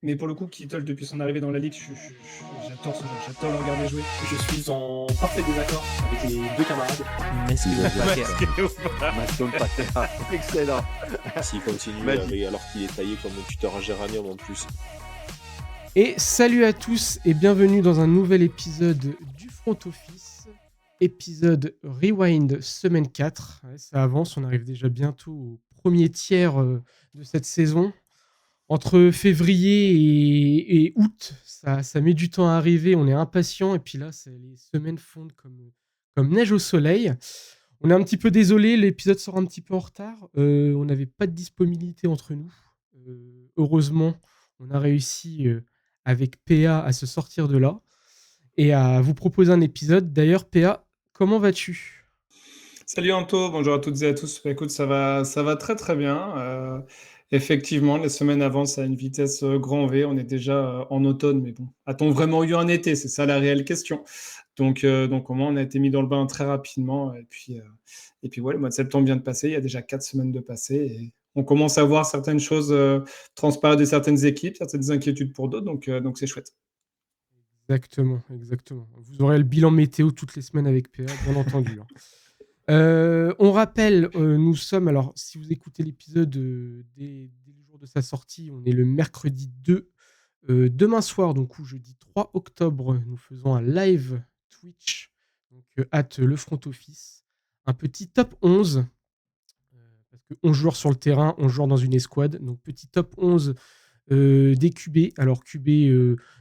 Mais pour le coup, Kittle, depuis son arrivée dans la ligue, j'adore ce joueur, j'adore le regarder jouer. Je suis en parfait désaccord avec les deux camarades. Masque Il a de bien Packer. masqué ou pas Masque de Packer. Excellent. S'il continue Magique. alors qu'il est taillé comme un tuteur géranium en plus. Et salut à tous et bienvenue dans un nouvel épisode du Front Office, épisode Rewind semaine 4. Ouais, ça avance, on arrive déjà bientôt au premier tiers de cette saison. Entre février et août, ça met du temps à arriver, on est impatient et puis là, les semaines fondent comme neige au soleil. On est un petit peu désolé, l'épisode sort un petit peu en retard. On n'avait pas de disponibilité entre nous. Heureusement, on a réussi avec PA à se sortir de là et à vous proposer un épisode. D'ailleurs, PA, comment vas-tu ? Salut Anto, bonjour à toutes et à tous. Bah, écoute, ça va très très bien. Effectivement, les semaines avancent à une vitesse grand V. On est déjà en automne, mais bon, a-t-on vraiment eu un été? C'est ça la réelle question. Donc au moins, on a été mis dans le bain très rapidement. Et puis ouais, le mois de septembre vient de passer. Il y a déjà 4 semaines de passé. Et on commence à voir certaines choses transparaître de certaines équipes, certaines inquiétudes pour d'autres. Donc c'est chouette. Exactement, exactement. Vous aurez le bilan météo toutes les semaines avec PA, bien entendu. Hein. On rappelle, nous sommes, alors si vous écoutez l'épisode dès le jour de sa sortie, on est le mercredi 2. Demain soir, donc ou jeudi 3 octobre, nous faisons un live Twitch, donc hâte le front office. Un petit top 11, parce que 11 joueurs sur le terrain, 11 joueurs dans une escouade, donc petit top 11 des QB. Alors QB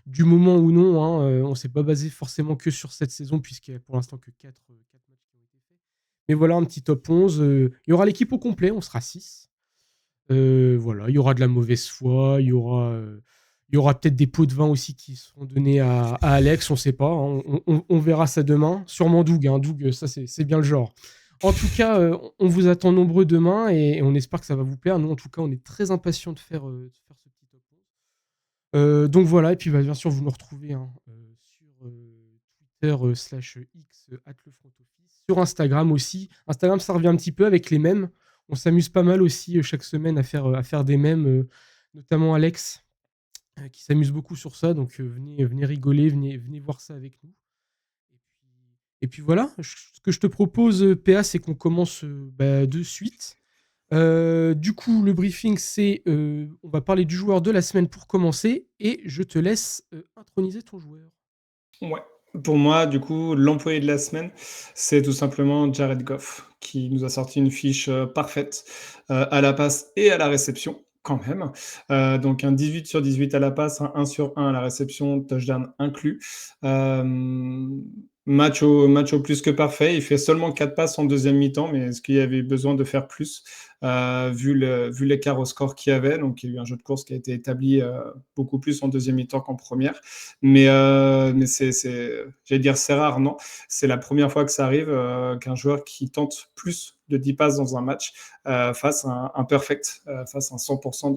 du moment ou non, hein, on ne s'est pas basé forcément que sur cette saison, puisqu'il n'y a pour l'instant que 4 matchs qui ont été faits. Mais voilà, un petit top 11. Il y aura l'équipe au complet, on sera 6. Voilà, il y aura de la mauvaise foi, il y aura peut-être des pots de vin aussi qui seront donnés à Alex, on ne sait pas, hein, on verra ça demain. Sûrement Doug, hein, Doug, ça c'est bien le genre. En tout cas, on vous attend nombreux demain et on espère que ça va vous plaire. Nous, en tout cas, on est très impatients de faire ce petit top 11. Donc voilà, et puis bah, bien sûr, vous nous retrouvez hein, sur Twitter /X @lefrontoffice, sur Instagram aussi. Instagram, ça revient un petit peu avec les mèmes. On s'amuse pas mal aussi chaque semaine à faire des mèmes, notamment Alex, qui s'amuse beaucoup sur ça. Donc venez rigoler, venez voir ça avec nous. Et puis voilà, ce que je te propose, PA, c'est qu'on commence de suite. Du coup, le briefing, c'est on va parler du joueur de la semaine pour commencer et je te laisse introniser ton joueur. Ouais. Pour moi, du coup, l'employé de la semaine, c'est tout simplement Jared Goff, qui nous a sorti une fiche parfaite à la passe et à la réception, quand même. Donc un 18 sur 18 à la passe, un 1 sur 1 à la réception, touchdown inclus. Euh, match au plus que parfait. Il fait seulement 4 passes en deuxième mi-temps, mais est-ce qu'il y avait besoin de faire plus vu l'écart au score qu'il y avait? Donc il y a eu un jeu de course qui a été établi beaucoup plus en deuxième mi-temps qu'en première. Mais j'allais dire, c'est rare, non. C'est la première fois que ça arrive qu'un joueur qui tente plus de 10 passes dans un match fasse un perfect, fasse un 100%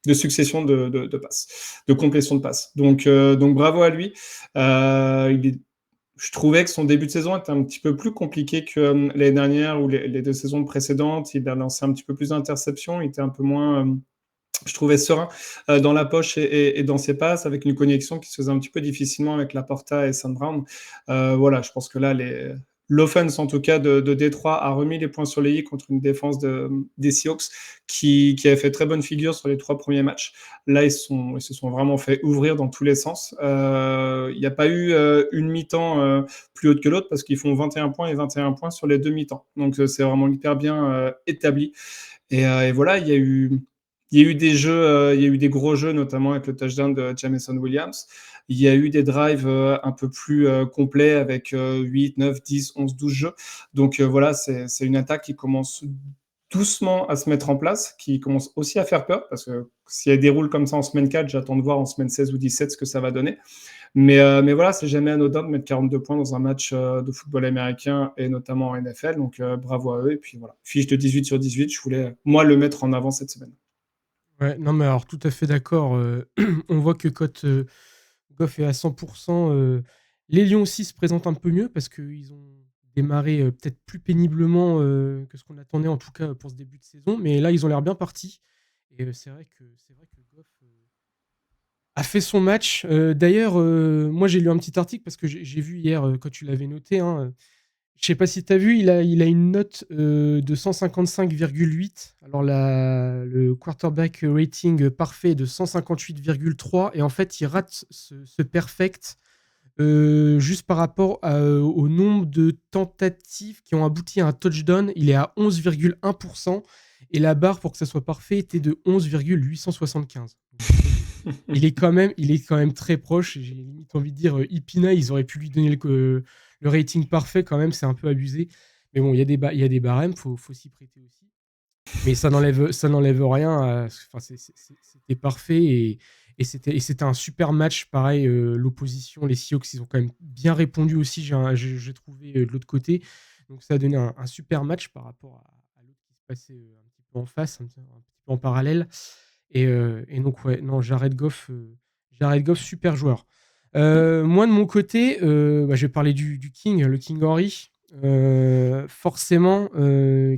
de succession de passes, de complétion de passes. Donc bravo à lui. Je trouvais que son début de saison était un petit peu plus compliqué que l'année dernière ou les 2 saisons précédentes. Il a lancé un petit peu plus d'interceptions, il était un peu moins je trouvais serein dans la poche et dans ses passes, avec une connexion qui se faisait un petit peu difficilement avec Laporta et Sam Brown. Voilà, je pense que là, l'offense, en tout cas, de Détroit a remis les points sur les i contre une défense des Seahawks qui avait fait très bonne figure sur les 3 premiers matchs. Là, ils se sont vraiment fait ouvrir dans tous les sens. Il n'y a pas eu une mi-temps plus haute que l'autre parce qu'ils font 21 points et 21 points sur les 2 mi-temps. Donc, c'est vraiment hyper bien établi. Et voilà, il y a eu des jeux, il y a eu des gros jeux, notamment avec le touchdown de Jameson Williams. Il y a eu des drives un peu plus complets avec 8, 9, 10, 11, 12 jeux. Donc voilà, c'est une attaque qui commence doucement à se mettre en place, qui commence aussi à faire peur, parce que si elle déroule comme ça en semaine 4, j'attends de voir en semaine 16 ou 17 ce que ça va donner. Mais voilà, c'est jamais anodin de mettre 42 points dans un match de football américain et notamment en NFL. Donc bravo à eux. Et puis voilà, fiche de 18 sur 18, je voulais moi le mettre en avant cette semaine. Ouais, non, mais alors tout à fait d'accord. On voit que quand Goff est à 100%, les Lions aussi se présentent un peu mieux parce qu'ils ont démarré peut-être plus péniblement que ce qu'on attendait, en tout cas pour ce début de saison. Mais là, ils ont l'air bien partis. Et c'est vrai que Goff. a fait son match. D'ailleurs, moi j'ai lu un petit article parce que j'ai vu hier quand tu l'avais noté. Hein, je sais pas si tu as vu, il a une note de 155,8. Alors le quarterback rating parfait est de 158,3 et en fait il rate ce perfect juste par rapport au nombre de tentatives qui ont abouti à un touchdown. Il est à 11,1% et la barre pour que ça soit parfait était de 11,875. Il est quand même très proche. J'ai limite envie de dire Ipina, ils auraient pu lui donner le rating parfait quand même, c'est un peu abusé. Mais bon, il y a des barèmes, faut s'y prêter aussi. Mais ça n'enlève rien. Enfin, c'était parfait et c'était un super match. Pareil, l'opposition, les Seahawks, ils ont quand même bien répondu aussi. J'ai trouvé de l'autre côté. Donc ça a donné un super match par rapport à l'autre qui se passait un petit peu en face, un petit peu en parallèle. Et donc, ouais, non, Jared Goff, super joueur. Moi, de mon côté, je vais parler du King, le King Henry. Forcément,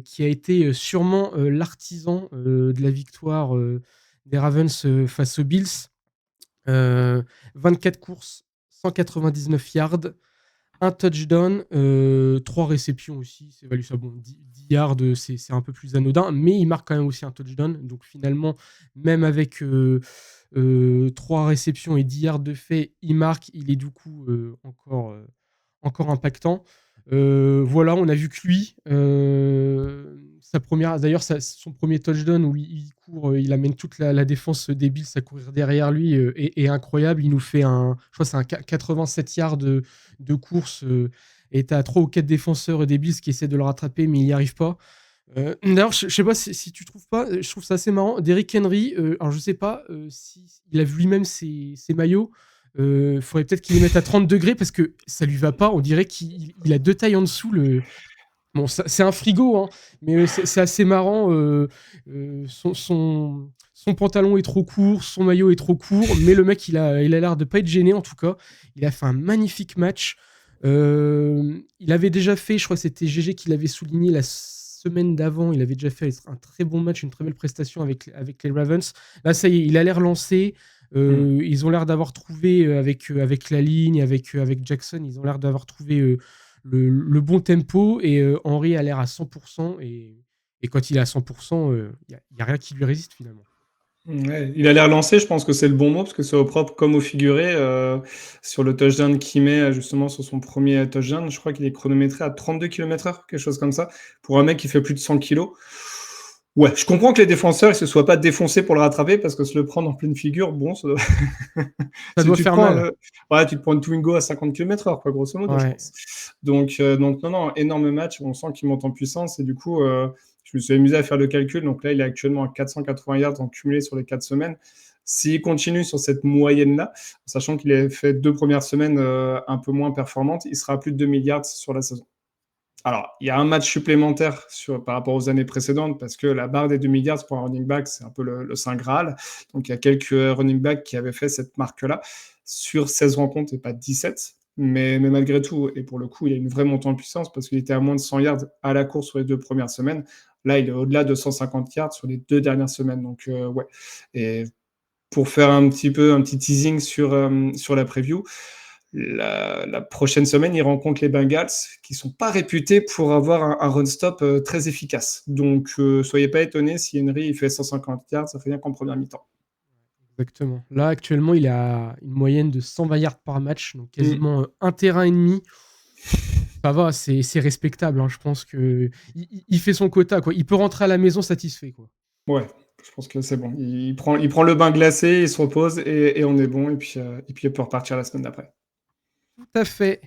qui a été sûrement l'artisan de la victoire des Ravens face aux Bills. 24 courses, 199 yards, un touchdown, 3 réceptions aussi. C'est valu ça. Bon, 10 yards, c'est un peu plus anodin, mais il marque quand même aussi un touchdown. Donc finalement, même avec 3 réceptions et 10 yards de fait, il marque. Il est du coup encore impactant. Voilà, on a vu que lui, d'ailleurs, son premier touchdown où il court, il amène toute la défense des Bills à courir derrière lui est incroyable. Il nous fait je crois que c'est un 87 yards de course et tu as 3 ou 4 défenseurs des Bills qui essaient de le rattraper, mais il n'y arrive pas. D'ailleurs, je sais pas si tu trouves pas, je trouve ça assez marrant. Derrick Henry, alors je sais pas si il a vu lui-même ses maillots. Faudrait peut-être qu'il les mette à 30 degrés parce que ça lui va pas. On dirait qu'il a 2 tailles en dessous. Bon, c'est un frigo, hein, mais c'est assez marrant. Son pantalon est trop court, son maillot est trop court, mais le mec, il a l'air de pas être gêné en tout cas. Il a fait un magnifique match. Il avait déjà fait, je crois que c'était GG qui l'avait souligné la semaine d'avant, il avait déjà fait un très bon match, une très belle prestation avec les Ravens. Là, ça y est, il a l'air lancé. Ils ont l'air d'avoir trouvé, avec la ligne, avec Jackson, ils ont l'air d'avoir trouvé le bon tempo et Henry a l'air à 100% et quand il est à 100%, il n'y a rien qui lui résiste finalement. Ouais, il a l'air lancé, je pense que c'est le bon mot, parce que c'est au propre comme au figuré. Sur le touchdown qu'il met, justement, sur son premier touchdown, je crois qu'il est chronométré à 32 km/h, quelque chose comme ça, pour un mec qui fait plus de 100 kilos. Ouais, je comprends que les défenseurs ne se soient pas défoncés pour le rattraper, parce que se le prendre en pleine figure, bon, ça doit, Ça doit faire mal. Ouais, tu te prends une Twingo à 50 km/h, quoi, grosso modo, je Ouais. pense. Donc, non, énorme match. On sent qu'il monte en puissance. Et du coup, je me suis amusé à faire le calcul. Donc là, il est actuellement à 480 yards en cumulé sur les 4 semaines. S'il continue sur cette moyenne-là, sachant qu'il a fait 2 premières semaines un peu moins performantes, il sera à plus de 2 milliards sur la saison. Alors, il y a un match supplémentaire par rapport aux années précédentes, parce que la barre des 2 milliards pour un running back, c'est un peu le Saint Graal. Donc, il y a quelques running backs qui avaient fait cette marque-là sur 16 rencontres et pas 17. Mais malgré tout, et pour le coup, il y a une vraie montée en puissance parce qu'il était à moins de 100 yards à la course sur les 2 premières semaines. Là, il est au-delà de 150 yards sur les 2 dernières semaines. Donc, ouais. Et pour faire un petit teasing sur la preview, la prochaine semaine, ils rencontrent les Bengals, qui ne sont pas réputés pour avoir un run-stop très efficace. Donc, soyez pas étonnés si Henry il fait 150 yards, ça fait rien qu'en première mi-temps. Exactement. Là, actuellement, il a une moyenne de 120 yards par match, donc quasiment un terrain et demi. Ça va, c'est respectable. Hein. Je pense qu'il fait son quota, quoi. Il peut rentrer à la maison satisfait, quoi. Ouais, je pense que c'est bon. Il prend le bain glacé, il se repose et on est bon. Et puis il peut repartir la semaine d'après. Tout à fait.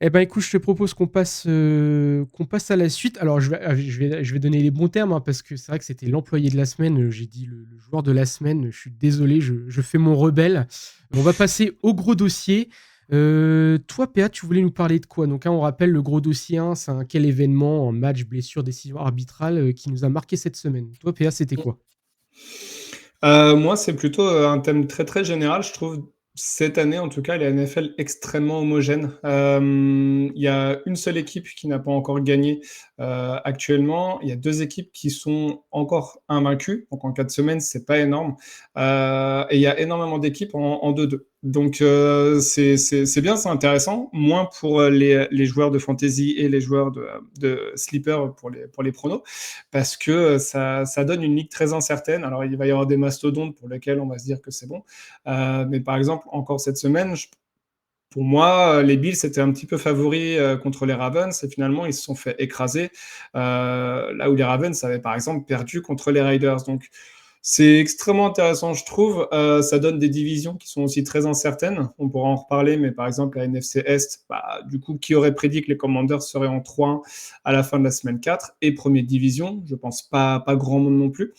Eh ben, écoute, je te propose qu'on passe à la suite. Alors, je vais donner les bons termes, hein, parce que c'est vrai que c'était l'employé de la semaine. J'ai dit le joueur de la semaine. Je suis désolé, je fais mon rebelle. On va passer au gros dossier. Toi, PA, tu voulais nous parler de quoi? Donc, on rappelle le gros dossier 1, c'est quel événement, en match, blessure, décision arbitrale qui nous a marqué cette semaine? Toi, PA, c'était quoi? Moi, c'est plutôt un thème très très général, je trouve, cette année, en tout cas, la NFL extrêmement homogène. Il y a une seule équipe qui n'a pas encore gagné actuellement. Il y a 2 équipes qui sont encore invaincues. Donc en 4 semaines, c'est pas énorme. Et il y a énormément d'équipes en 2-2. Donc c'est bien, c'est intéressant. Moins pour les joueurs de fantasy et les joueurs de sleeper pour les pronos, parce que ça donne une ligue très incertaine. Alors il va y avoir des mastodontes pour lesquels on va se dire que c'est bon. Mais par exemple, encore cette semaine, pour moi, les Bills étaient un petit peu favoris contre les Ravens et finalement, ils se sont fait écraser. Là où les Ravens avaient par exemple perdu contre les Raiders. Donc, c'est extrêmement intéressant, je trouve. Ça donne des divisions qui sont aussi très incertaines. On pourra en reparler, mais par exemple, la NFC Est, bah, du coup, qui aurait prédit que les Commanders seraient en 3-1 à la fin de la semaine 4 et première division? Je pense pas grand monde non plus.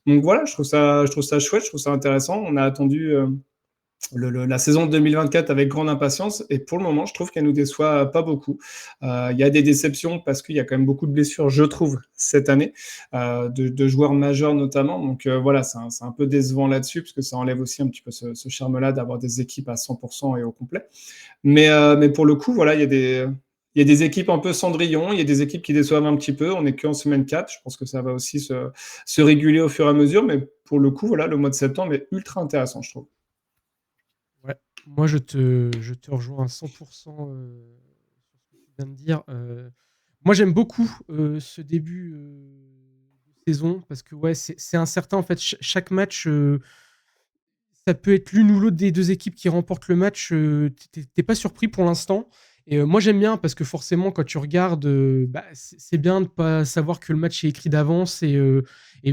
Donc voilà, je trouve ça chouette, je trouve ça intéressant. On a attendu la saison 2024 avec grande impatience et pour le moment, je trouve qu'elle nous déçoit pas beaucoup. Il y a des déceptions parce qu'il y a quand même beaucoup de blessures, je trouve, cette année, de joueurs majeurs notamment. Donc voilà, c'est un peu décevant là-dessus parce que ça enlève aussi un petit peu ce charme-là d'avoir des équipes à 100% et au complet. Mais pour le coup, voilà, il y a des équipes un peu Cendrillon, il y a des équipes qui déçoivent un petit peu. On n'est qu'en semaine 4. Je pense que ça va aussi se réguler au fur et à mesure. Mais pour le coup, voilà, le mois de septembre est ultra intéressant, je trouve. Ouais. Moi, je te rejoins à 100% sur ce que tu viens de dire. Moi, j'aime beaucoup ce début de saison parce que ouais, c'est incertain. En fait, chaque match, ça peut être l'une ou l'autre des deux équipes qui remporte le match. T'es pas surpris pour l'instant. Et moi, j'aime bien parce que forcément, quand tu regardes, bah, c'est bien de pas savoir que le match est écrit d'avance et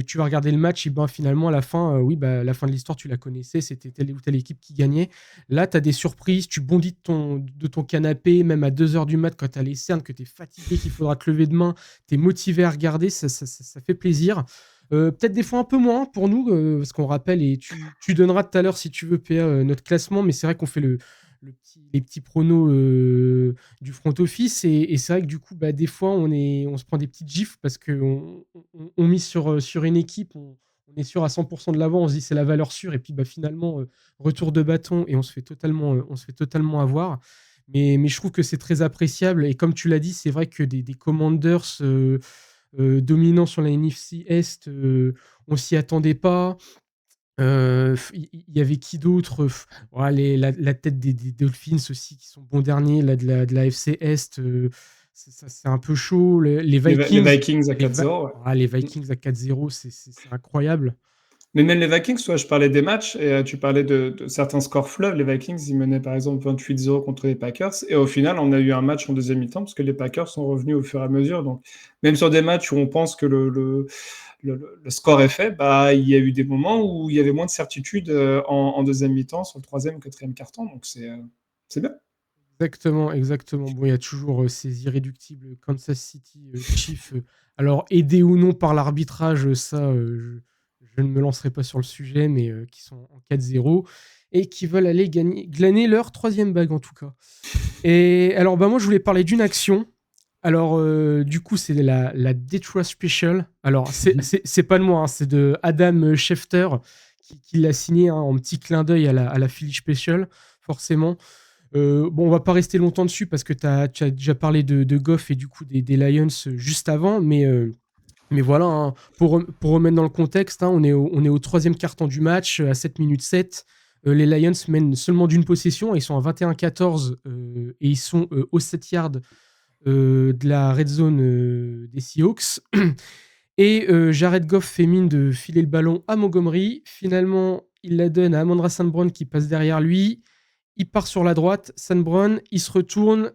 tu vas regarder le match et ben, finalement, à la fin, oui, bah, la fin de l'histoire, tu la connaissais, c'était telle ou telle équipe qui gagnait. Là, tu as des surprises, tu bondis de ton canapé, même à 2 heures du mat quand tu as les cernes, que tu es fatigué, qu'il faudra te lever demain, tu es motivé à regarder, ça fait plaisir. Peut-être des fois un peu moins pour nous, parce qu'on rappelle, et tu donneras tout à l'heure si tu veux, PA, notre classement, mais c'est vrai qu'on fait les petits pronos du front office, et c'est vrai que du coup, bah, des fois, on se prend des petites gifles parce qu'on on mise sur une équipe, on est sûr à 100% de l'avant, on se dit c'est la valeur sûre, et puis bah, finalement, retour de bâton, et on se fait totalement avoir. Mais je trouve que c'est très appréciable, et comme tu l'as dit, c'est vrai que des Commanders dominant sur la NFC Est, on s'y attendait pas. Il y avait qui d'autre? Ouais, la tête des Dolphins aussi, qui sont bons derniers là, de la FC Est. C'est un peu chaud. Les Les Vikings, Vikings à 4-0, ouais. les Vikings à 4-0, c'est incroyable. Mais même les Vikings, toi, je parlais des matchs et tu parlais de certains scores fleuves. Les Vikings, ils menaient par exemple 28-0 contre les Packers. Et au final, on a eu un match en deuxième mi-temps parce que les Packers sont revenus au fur et à mesure. Donc, même sur des matchs où on pense que le score est fait, bah, il y a eu des moments où il y avait moins de certitude en deuxième mi-temps, sur le troisième ou quatrième quart-temps. Donc, c'est bien. Exactement, exactement. Bon, il y a toujours ces irréductibles Kansas City Chiefs. Alors, aidés ou non par l'arbitrage, ça, je ne me lancerai pas sur le sujet, mais qui sont en 4-0 et qui veulent aller glaner leur troisième bague, en tout cas. Et alors, bah, moi, je voulais parler d'une action. Alors, du coup, c'est la Detroit Special. Alors, c'est pas de moi, hein, c'est de Adam Schefter qui l'a signé, hein, en petit clin d'œil à la Philly Special, forcément. Bon, on va pas rester longtemps dessus parce que tu as déjà parlé de Goff et du coup des Lions juste avant, mais voilà, hein, pour remettre dans le contexte, hein, on est au troisième quart-temps du match, à 7 minutes 7. Les Lions mènent seulement d'une possession, ils sont à 21-14 et ils sont au 7 yards de la red zone des Seahawks. Et Jared Goff fait mine de filer le ballon à Montgomery. Finalement, il la donne à Amon-Ra St. Brown qui passe derrière lui. Il part sur la droite, St. Brown, il se retourne,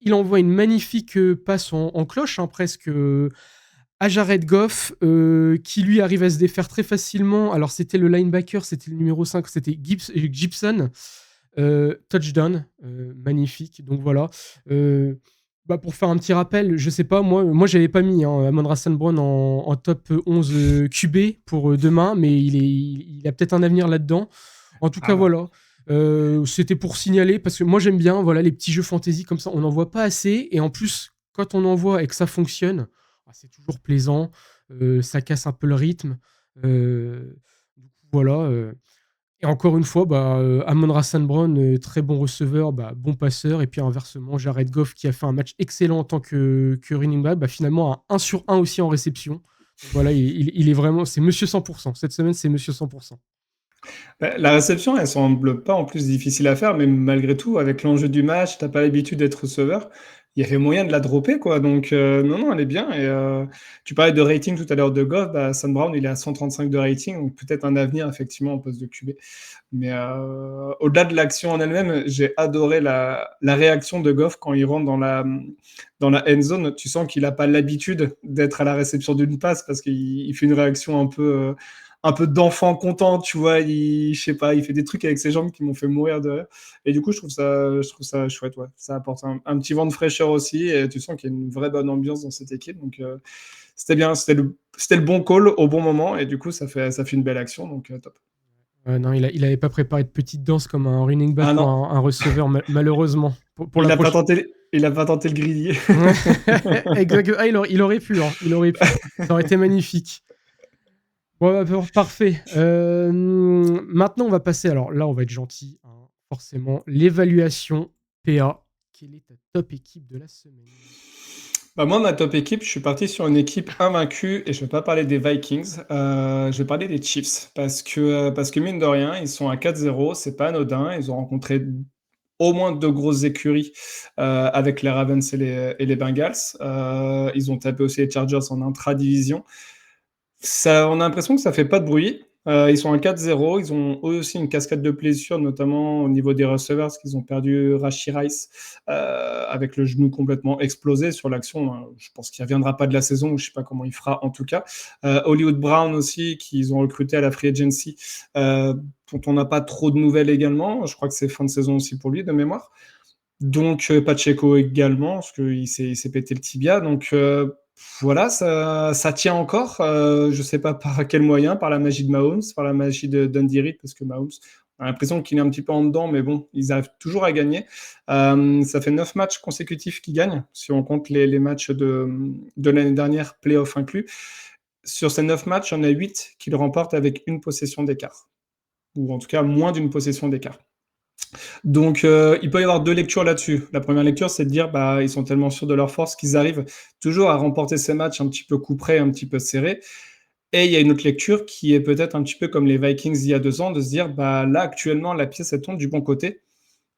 il envoie une magnifique passe en cloche, hein, presque, à Jared Goff, qui lui arrive à se défaire très facilement. Alors, c'était le linebacker, c'était le numéro 5, c'était Gibson. Touchdown, magnifique. Donc voilà. Bah, pour faire un petit rappel, je sais pas, moi j'avais pas mis, hein, Amon-Ra St. Brown en top 11 QB pour demain, mais il a peut-être un avenir là-dedans. En tout cas, voilà. C'était pour signaler, parce que moi j'aime bien, voilà, les petits jeux fantasy comme ça, on n'en voit pas assez, et en plus, quand on en voit et que ça fonctionne, c'est toujours plaisant, ça casse un peu le rythme. Du coup, voilà. Et encore une fois, Amon-Ra St. Brown, très bon receveur, bon passeur. Et puis inversement, Jared Goff qui a fait un match excellent en tant que running back, finalement un 1 sur 1 aussi en réception. Donc voilà, il est vraiment, c'est Monsieur 100%. Cette semaine, c'est Monsieur 100%. La réception, elle semble pas en plus difficile à faire, mais malgré tout, avec l'enjeu du match, t'as pas l'habitude d'être receveur, il y avait moyen de la dropper, quoi. Donc, non, elle est bien. Et tu parlais de rating tout à l'heure de Goff, Sam Brown, il est à 135 de rating, donc peut-être un avenir, effectivement, en poste de QB. Mais au-delà de l'action en elle-même, j'ai adoré la réaction de Goff quand il rentre dans la end zone. Tu sens qu'il n'a pas l'habitude d'être à la réception d'une passe parce qu'il fait une réaction un peu d'enfant content, tu vois. Je sais pas, il fait des trucs avec ses jambes qui m'ont fait mourir de rire. Et du coup, je trouve ça chouette, ouais. Ça apporte un petit vent de fraîcheur aussi. Et tu sens qu'il y a une vraie bonne ambiance dans cette équipe. Donc, c'était bien. C'était le bon call au bon moment. Et du coup, ça fait une belle action. Donc, top. Non, il avait pas préparé de petite danse comme un running back ou un receveur, malheureusement. Pour il a pas tenté le grillé. Exactement. Ah, il aurait pu, hein. Il aurait pu. Ça aurait été magnifique. Bon, parfait. Maintenant, on va passer. Alors là, on va être gentil, hein, forcément. L'évaluation PA. Quelle est ta top équipe de la semaine? Moi, ma top équipe, je suis parti sur une équipe invaincue et je ne vais pas parler des Vikings. Je vais parler des Chiefs parce que mine de rien, ils sont à 4-0. C'est pas anodin. Ils ont rencontré au moins deux grosses écuries avec les Ravens et les Bengals. Ils ont tapé aussi les Chargers en intra-division. On a l'impression que ça fait pas de bruit. Ils sont à 4-0. Ils ont eux aussi une cascade de blessures, notamment au niveau des receveurs, parce qu'ils ont perdu Rashee Rice avec le genou complètement explosé sur l'action. Je pense qu'il ne reviendra pas de la saison, je ne sais pas comment il fera en tout cas. Hollywood Brown aussi, qu'ils ont recruté à la Free Agency, dont on n'a pas trop de nouvelles également. Je crois que c'est fin de saison aussi pour lui, de mémoire. Donc Pacheco également, parce qu'il s'est pété le tibia. Donc voilà, ça tient encore. Je ne sais pas par quel moyen, par la magie de Mahomes, par la magie d'Andy Reid, parce que Mahomes, on a l'impression qu'il est un petit peu en dedans, mais bon, ils arrivent toujours à gagner. Ça fait 9 matchs consécutifs qu'ils gagnent, si on compte les matchs de l'année dernière, playoff inclus. Sur ces 9 matchs, il y en a 8 qu'ils remportent avec une possession d'écart, ou en tout cas moins d'une possession d'écart. Donc, il peut y avoir deux lectures là-dessus. La première lecture, c'est de dire ils sont tellement sûrs de leur force qu'ils arrivent toujours à remporter ces matchs un petit peu couperés, un petit peu serrés. Et il y a une autre lecture qui est peut-être un petit peu comme les Vikings il y a 2 ans, de se dire là, actuellement, la pièce, elle tombe du bon côté.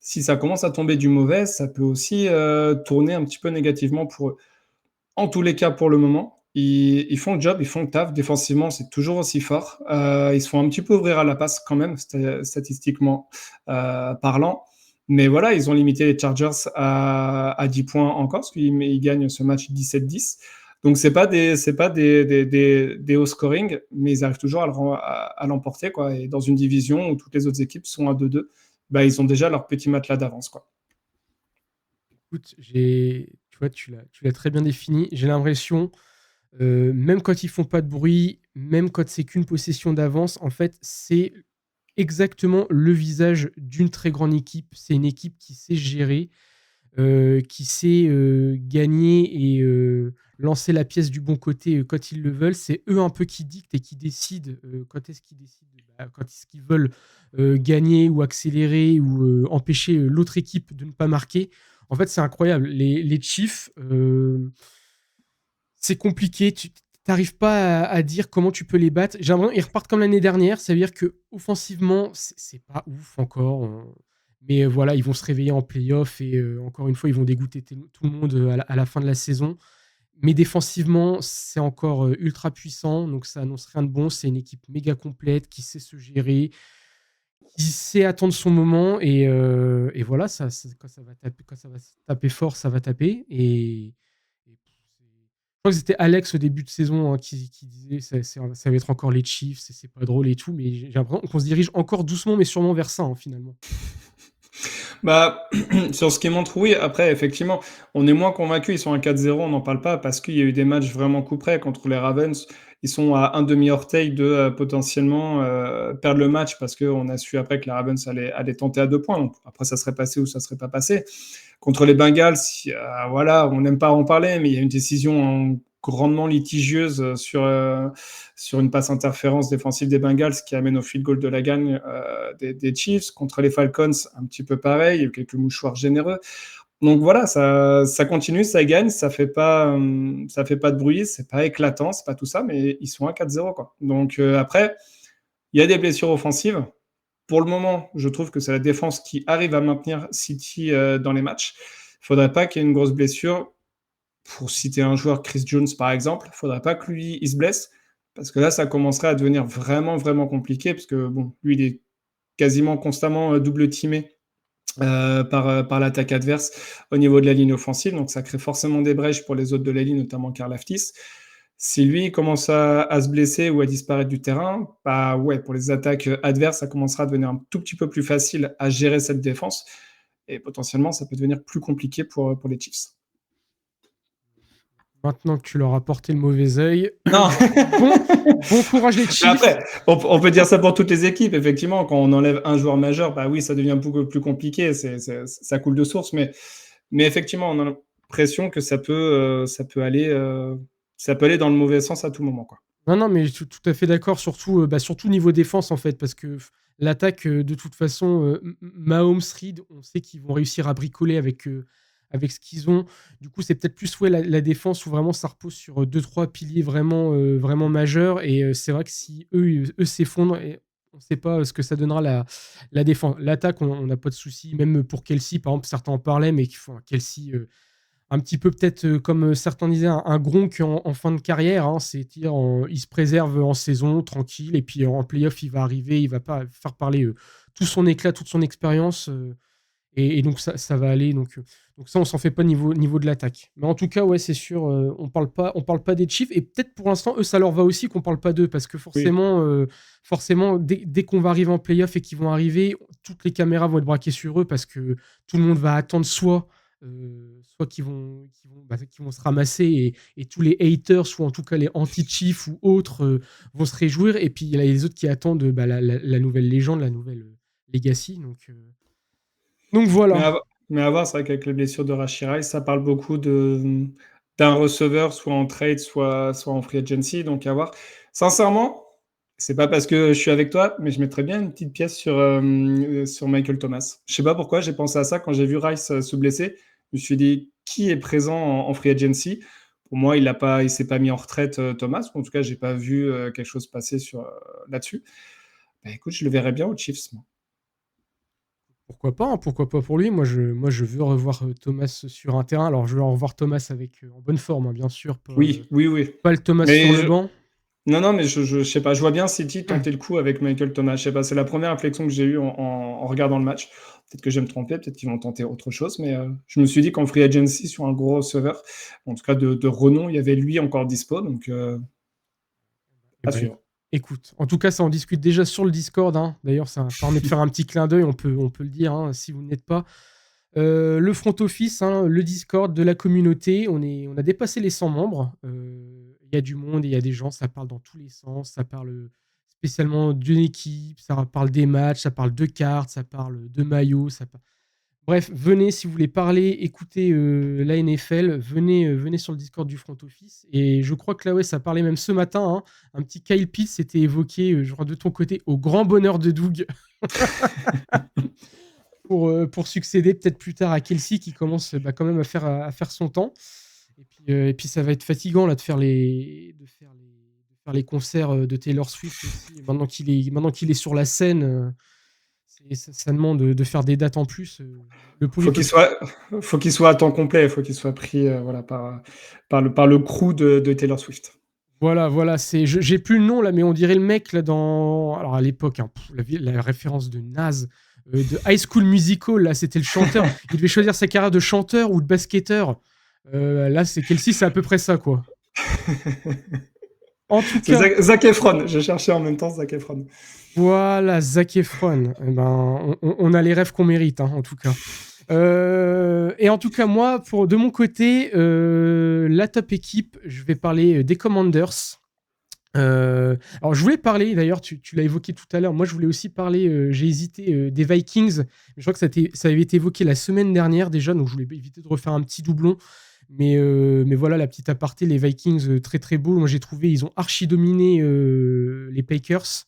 Si ça commence à tomber du mauvais, ça peut aussi tourner un petit peu négativement pour eux. En tous les cas, pour le moment, ils font le job, ils font le taf. Défensivement, c'est toujours aussi fort. Ils se font un petit peu ouvrir à la passe quand même, statistiquement parlant. Mais voilà, ils ont limité les Chargers à 10 points encore, parce qu'ils gagnent ce match 17-10. Donc, c'est pas des hauts scoring, mais ils arrivent toujours à l'emporter, quoi. Et dans une division où toutes les autres équipes sont à 2-2, ils ont déjà leur petit matelas d'avance, quoi. Écoute, tu vois, tu l'as très bien défini. J'ai l'impression, même quand ils font pas de bruit, même quand c'est qu'une possession d'avance, en fait, c'est exactement le visage d'une très grande équipe. C'est une équipe qui sait gérer, qui sait gagner et lancer la pièce du bon côté quand ils le veulent. C'est eux un peu qui dictent et qui décident quand est-ce qu'ils décident, quand est-ce qu'ils veulent gagner ou accélérer ou empêcher l'autre équipe de ne pas marquer. En fait, c'est incroyable. Les Chiefs, c'est compliqué. Tu n'arrives pas à dire comment tu peux les battre. J'ai l'impression qu'ils repartent comme l'année dernière. Ça veut dire qu'offensivement, c'est pas ouf encore. Mais voilà, ils vont se réveiller en playoff et encore une fois, ils vont dégoûter tout le monde à la fin de la saison. Mais défensivement, c'est encore ultra puissant. Donc ça annonce rien de bon. C'est une équipe méga complète qui sait se gérer, qui sait attendre son moment et voilà, quand ça va taper fort, ça va taper. Je crois que c'était Alex au début de saison qui disait ça va être encore les Chiefs, c'est pas drôle et tout, mais j'ai l'impression qu'on se dirige encore doucement mais sûrement vers ça finalement. Sur ce qui montre, oui. Après, effectivement, on est moins convaincus. Ils sont à 4-0, on n'en parle pas parce qu'il y a eu des matchs vraiment coup près contre les Ravens. Ils sont à un demi-orteil de potentiellement perdre le match parce qu'on a su après que les Ravens allaient tenter à 2 points. Donc, après, ça serait passé ou ça serait pas passé. Contre les Bengals, voilà, on n'aime pas en parler, mais il y a une décision grandement litigieuse sur une passe interférence défensive des Bengals qui amène au field goal de la gagne des Chiefs. Contre les Falcons, un petit peu pareil, il y a eu quelques mouchoirs généreux. Donc voilà, ça continue, ça gagne, ça fait pas de bruit, c'est pas éclatant, c'est pas tout ça, mais ils sont à 4-0, quoi. Donc après, il y a des blessures offensives. Pour le moment, je trouve que c'est la défense qui arrive à maintenir City dans les matchs. Il faudrait pas qu'il y ait une grosse blessure. Pour citer un joueur, Chris Jones par exemple, il faudrait pas que lui il se blesse, parce que là, ça commencerait à devenir vraiment, vraiment compliqué, parce que bon, lui, il est quasiment constamment double teamé par l'attaque adverse au niveau de la ligne offensive, donc ça crée forcément des brèches pour les autres de la ligne, notamment Karlaftis. Si lui commence à se blesser ou à disparaître du terrain, bah ouais, pour les attaques adverses, ça commencera à devenir un tout petit peu plus facile à gérer cette défense, et potentiellement, ça peut devenir plus compliqué pour les Chiefs. Maintenant que tu leur as porté le mauvais œil, Non. bon courage les Chiefs. Après, on peut dire ça pour toutes les équipes. Effectivement, quand on enlève un joueur majeur, bah oui, ça devient beaucoup plus compliqué. Ça coule de source, mais effectivement, on a l'impression que ça peut aller dans le mauvais sens à tout moment, quoi. Non, mais je suis tout à fait d'accord, surtout niveau défense en fait, parce que l'attaque, de toute façon, Mahomes, Reed, on sait qu'ils vont réussir à bricoler avec ce qu'ils ont. Du coup, c'est peut-être plus la défense où vraiment ça repose sur 2-3 piliers vraiment, vraiment majeurs. Et c'est vrai que si eux s'effondrent, et on ne sait pas ce que ça donnera la défense. L'attaque, on n'a pas de souci, même pour Kelsey, par exemple, certains en parlaient, mais qui font un Kelsey un petit peu peut-être comme certains disaient, un Gronk en fin de carrière. Hein, c'est-à-dire, il se préserve en saison, tranquille, et puis en playoff, il va arriver, il va pas faire parler tout son éclat, toute son expérience. Et donc ça va aller. Donc ça, on s'en fait pas niveau de l'attaque. Mais en tout cas, ouais, c'est sûr, on parle pas des Chiefs. Et peut-être pour l'instant, eux, ça leur va aussi qu'on parle pas d'eux. Parce que forcément, dès qu'on va arriver en playoff et qu'ils vont arriver, toutes les caméras vont être braquées sur eux parce que tout le monde va attendre soit qu'ils vont se ramasser et tous les haters, soit en tout cas les anti-Chiefs ou autres, vont se réjouir. Et puis il y a les autres qui attendent la nouvelle légende, la nouvelle legacy. Donc voilà. Mais à voir, c'est vrai qu'avec les blessures de Rashid Rice, ça parle beaucoup d'un receveur, soit en trade, soit en free agency. Donc à voir. Sincèrement, c'est pas parce que je suis avec toi, mais je mettrais bien une petite pièce sur Michael Thomas. Je sais pas pourquoi, j'ai pensé à ça quand j'ai vu Rice se blesser. Je me suis dit, qui est présent en free agency? Pour moi, il s'est pas mis en retraite, Thomas. En tout cas, j'ai pas vu quelque chose passer là-dessus. Bah, écoute, je le verrais bien aux Chiefs, moi. Pourquoi pas pour lui. Moi, je veux revoir Thomas sur un terrain. Alors, je veux revoir Thomas en bonne forme, hein, bien sûr. Oui. Pas le Thomas Mais sur le banc. Non, mais je sais pas. Je vois bien City tenter le coup avec Michael Thomas. Je sais pas, c'est la première réflexion que j'ai eue en regardant le match. Peut-être que je vais me tromper, peut-être qu'ils vont tenter autre chose, mais je me suis dit qu'en free agency, sur un gros receveur, en tout cas de renom, il y avait lui encore dispo, donc à suivre. Écoute, en tout cas, ça en discute déjà sur le Discord. Hein. D'ailleurs, ça permet de faire un petit clin d'œil, on peut le dire, hein, si vous n'êtes pas. Le front office, hein, le Discord de la communauté, on a dépassé les 100 membres. Il y a du monde, il y a des gens, ça parle dans tous les sens, ça parle spécialement d'une équipe, ça parle des matchs, ça parle de cartes, ça parle de maillots, Bref, venez si vous voulez parler, écouter la NFL, venez sur le Discord du front office. Et je crois que là, ouais, ça parlait même ce matin. Hein, un petit Kyle Pitts s'était évoqué, je crois, de ton côté, au grand bonheur de Doug. pour succéder peut-être plus tard à Kelsey qui commence quand même à faire son temps. Et puis ça va être fatigant là, de faire les concerts de Taylor Swift aussi. Maintenant qu'il est sur la scène, ça demande de faire des dates en plus. Faut qu'il soit à temps complet, il faut qu'il soit pris par le crew de Taylor Swift. Voilà, j'ai plus le nom là, mais on dirait le mec là alors à l'époque, hein, la référence de Nas, de High School Musical, là c'était le chanteur. Il devait choisir sa carrière de chanteur ou de basketteur. Là c'est Kelsey, c'est à peu près ça quoi. En tout cas, Zac Efron, je cherchais en même temps Zac Efron. Voilà, Zac Efron. On a les rêves qu'on mérite, hein, en tout cas. Et en tout cas, moi, de mon côté, la top équipe, je vais parler des Commanders. Alors, je voulais parler, d'ailleurs, tu l'as évoqué tout à l'heure. Moi, je voulais aussi parler, j'ai hésité, des Vikings. Je crois que ça avait été évoqué la semaine dernière déjà, donc je voulais éviter de refaire un petit doublon. Mais voilà, la petite aparté, les Vikings, très très beau. Moi, j'ai trouvé, ils ont archi dominé les Packers.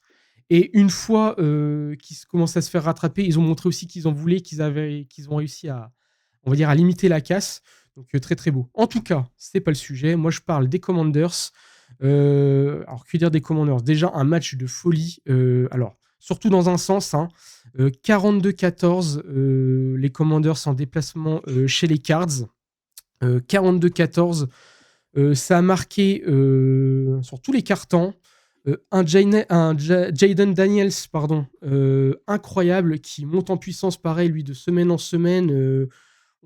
Et une fois qu'ils commencent à se faire rattraper, ils ont montré aussi qu'ils en voulaient, qu'ils ont réussi à, on va dire, à limiter la casse. Donc très très beau. En tout cas, c'est pas le sujet. Moi, je parle des Commanders. Alors, que dire des Commanders? Déjà, un match de folie. Alors, surtout dans un sens, hein, 42-14, les Commanders en déplacement chez les Cards. 42-14. Ça a marqué sur tous les cartons Jaden Daniels, pardon, incroyable, qui monte en puissance pareil, lui, de semaine en semaine.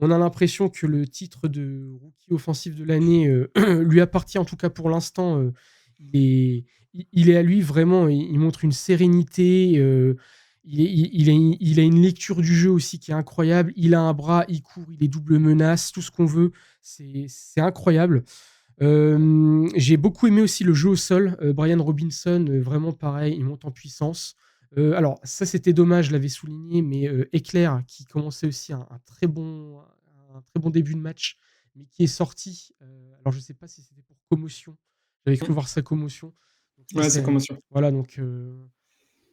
On a l'impression que le titre de rookie offensif de l'année lui appartient, en tout cas pour l'instant. Il est à lui, vraiment. Il montre une sérénité. Il a une lecture du jeu aussi qui est incroyable. Il a un bras, il court, il est double menace, tout ce qu'on veut. C'est incroyable. J'ai beaucoup aimé aussi le jeu au sol. Brian Robinson, vraiment pareil, il monte en puissance. Alors, ça, c'était dommage, je l'avais souligné, mais Eclair, qui commençait aussi un très bon début de match, mais qui est sorti. Alors, je ne sais pas si c'était pour commotion. J'avais cru voir sa commotion. Donc, Ouais, c'est commotion. voilà, donc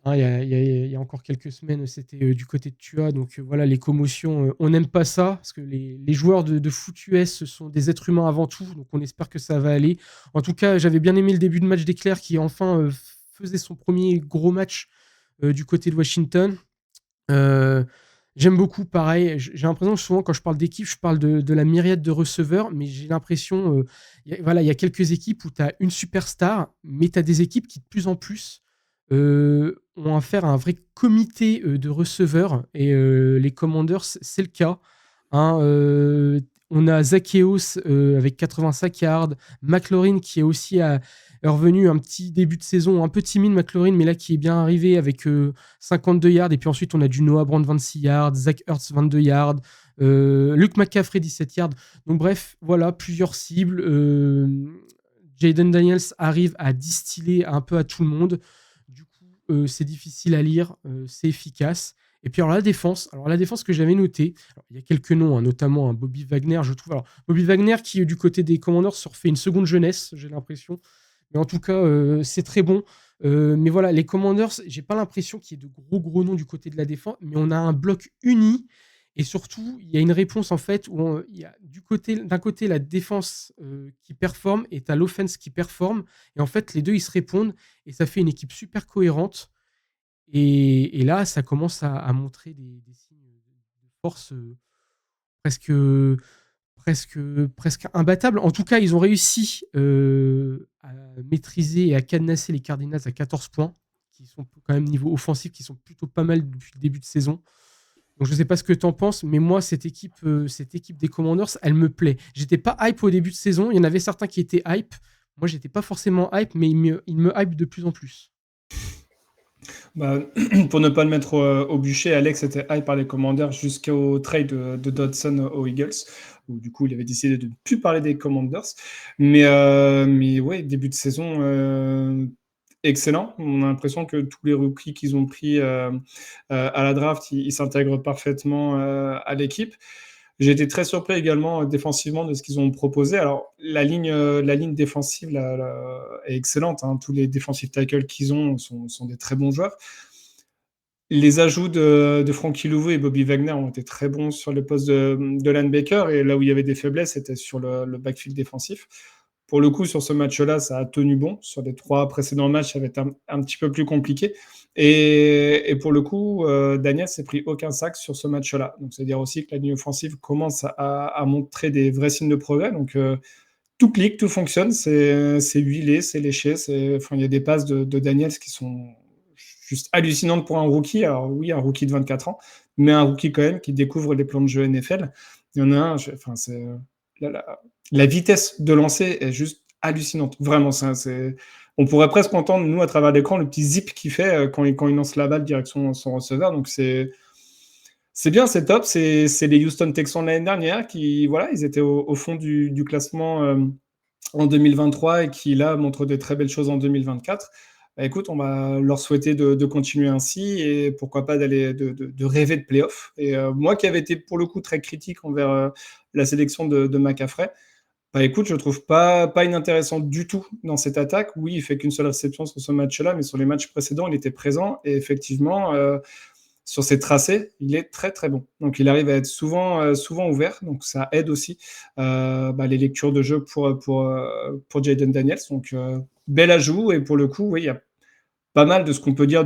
hein, il y a encore quelques semaines, c'était du côté de Tua. Donc voilà, les commotions, on n'aime pas ça, parce que les joueurs de foot US sont des êtres humains avant tout. Donc on espère que ça va aller. En tout cas, j'avais bien aimé le début de match d'Eclair qui enfin faisait son premier gros match du côté de Washington. J'aime beaucoup, pareil. J'ai l'impression que souvent, quand je parle d'équipe, je parle de la myriade de receveurs, mais j'ai l'impression, voilà, il y a quelques équipes où tu as une superstar, mais tu as des équipes qui, de plus en plus, ont affaire à un vrai comité de receveurs. Et les Commanders, c'est le cas. Hein, on a Zaccheaus avec 85 yards, McLaurin qui est aussi revenu un petit début de saison, un peu timide McLaurin, mais là qui est bien arrivé avec 52 yards. Et puis ensuite, on a du Noah Brown 26 yards, Zach Ertz 22 yards, Luke McCaffrey 17 yards. Donc bref, voilà, plusieurs cibles. Jaden Daniels arrive à distiller un peu à tout le monde. Du coup, c'est difficile à lire, c'est efficace. Et puis alors la défense que j'avais notée, il y a quelques noms, hein, notamment Bobby Wagner, je trouve. Alors Bobby Wagner qui du côté des Commanders se refait une seconde jeunesse, j'ai l'impression. Mais en tout cas, c'est très bon. Mais voilà, les Commanders, j'ai pas l'impression qu'il y ait de gros noms du côté de la défense, mais on a un bloc uni. Et surtout, il y a une réponse en fait où il y a d'un côté la défense qui performe et t'as l'offense qui performe. Et en fait, les deux ils se répondent et ça fait une équipe super cohérente. Et là, ça commence à montrer des signes de force presque, presque imbattables. En tout cas, ils ont réussi à maîtriser et à cadenasser les Cardinals à 14 points, qui sont quand même niveau offensif, qui sont plutôt pas mal depuis le début de saison. Donc je ne sais pas ce que tu en penses, mais moi, cette équipe des Commanders, elle me plaît. J'étais pas hype au début de saison. Il y en avait certains qui étaient hype. Moi, j'étais pas forcément hype, mais il me hype de plus en plus. Bah, pour ne pas le mettre au bûcher, Alex était hype par les Commanders jusqu'au trade de Dodson aux Eagles, où du coup il avait décidé de ne plus parler des Commanders. Mais ouais, début de saison excellent. On a l'impression que tous les rookies qu'ils ont pris à la draft, ils s'intègrent parfaitement à l'équipe. J'ai été très surpris également défensivement de ce qu'ils ont proposé. Alors, la ligne défensive est excellente. Hein. Tous les defensive tackles qu'ils ont sont des très bons joueurs. Les ajouts de Frankie Louveau et Bobby Wagner ont été très bons sur le poste de linebacker. Et là où il y avait des faiblesses, c'était sur le backfield défensif. Pour le coup, sur ce match-là, ça a tenu bon. Sur les 3 précédents matchs, ça avait été un petit peu plus compliqué. Et pour le coup, Daniel s'est pris aucun sac sur ce match-là. Donc, c'est-à-dire aussi que la ligne offensive commence à montrer des vrais signes de progrès. Donc, tout clique, tout fonctionne. C'est huilé, c'est léché. Il y a des passes de Daniels qui sont juste hallucinantes pour un rookie. Alors oui, un rookie de 24 ans, mais un rookie quand même qui découvre les plans de jeu NFL. Il y en a un, la vitesse de lancer est juste hallucinante. Vraiment, on pourrait presque entendre, nous, à travers l'écran, le petit zip qu'il fait quand il lance la balle direction son receveur. Donc, c'est bien, c'est top. C'est les Houston Texans de l'année dernière qui, voilà, ils étaient au fond du classement en 2023 et qui, là, montrent des très belles choses en 2024. Bah, écoute, on va leur souhaiter de continuer ainsi et pourquoi pas de rêver de playoff. Et moi qui avais été, pour le coup, très critique envers la sélection de McCaffrey, Bah écoute, je trouve pas inintéressant du tout dans cette attaque. Oui, il fait qu'une seule réception sur ce match-là, mais sur les matchs précédents, il était présent et effectivement, sur ses tracés, il est très très bon. Donc il arrive à être souvent ouvert, donc ça aide aussi les lectures de jeu pour Jayden Daniels. Donc bel ajout et pour le coup, oui, il y a pas mal de ce qu'on peut dire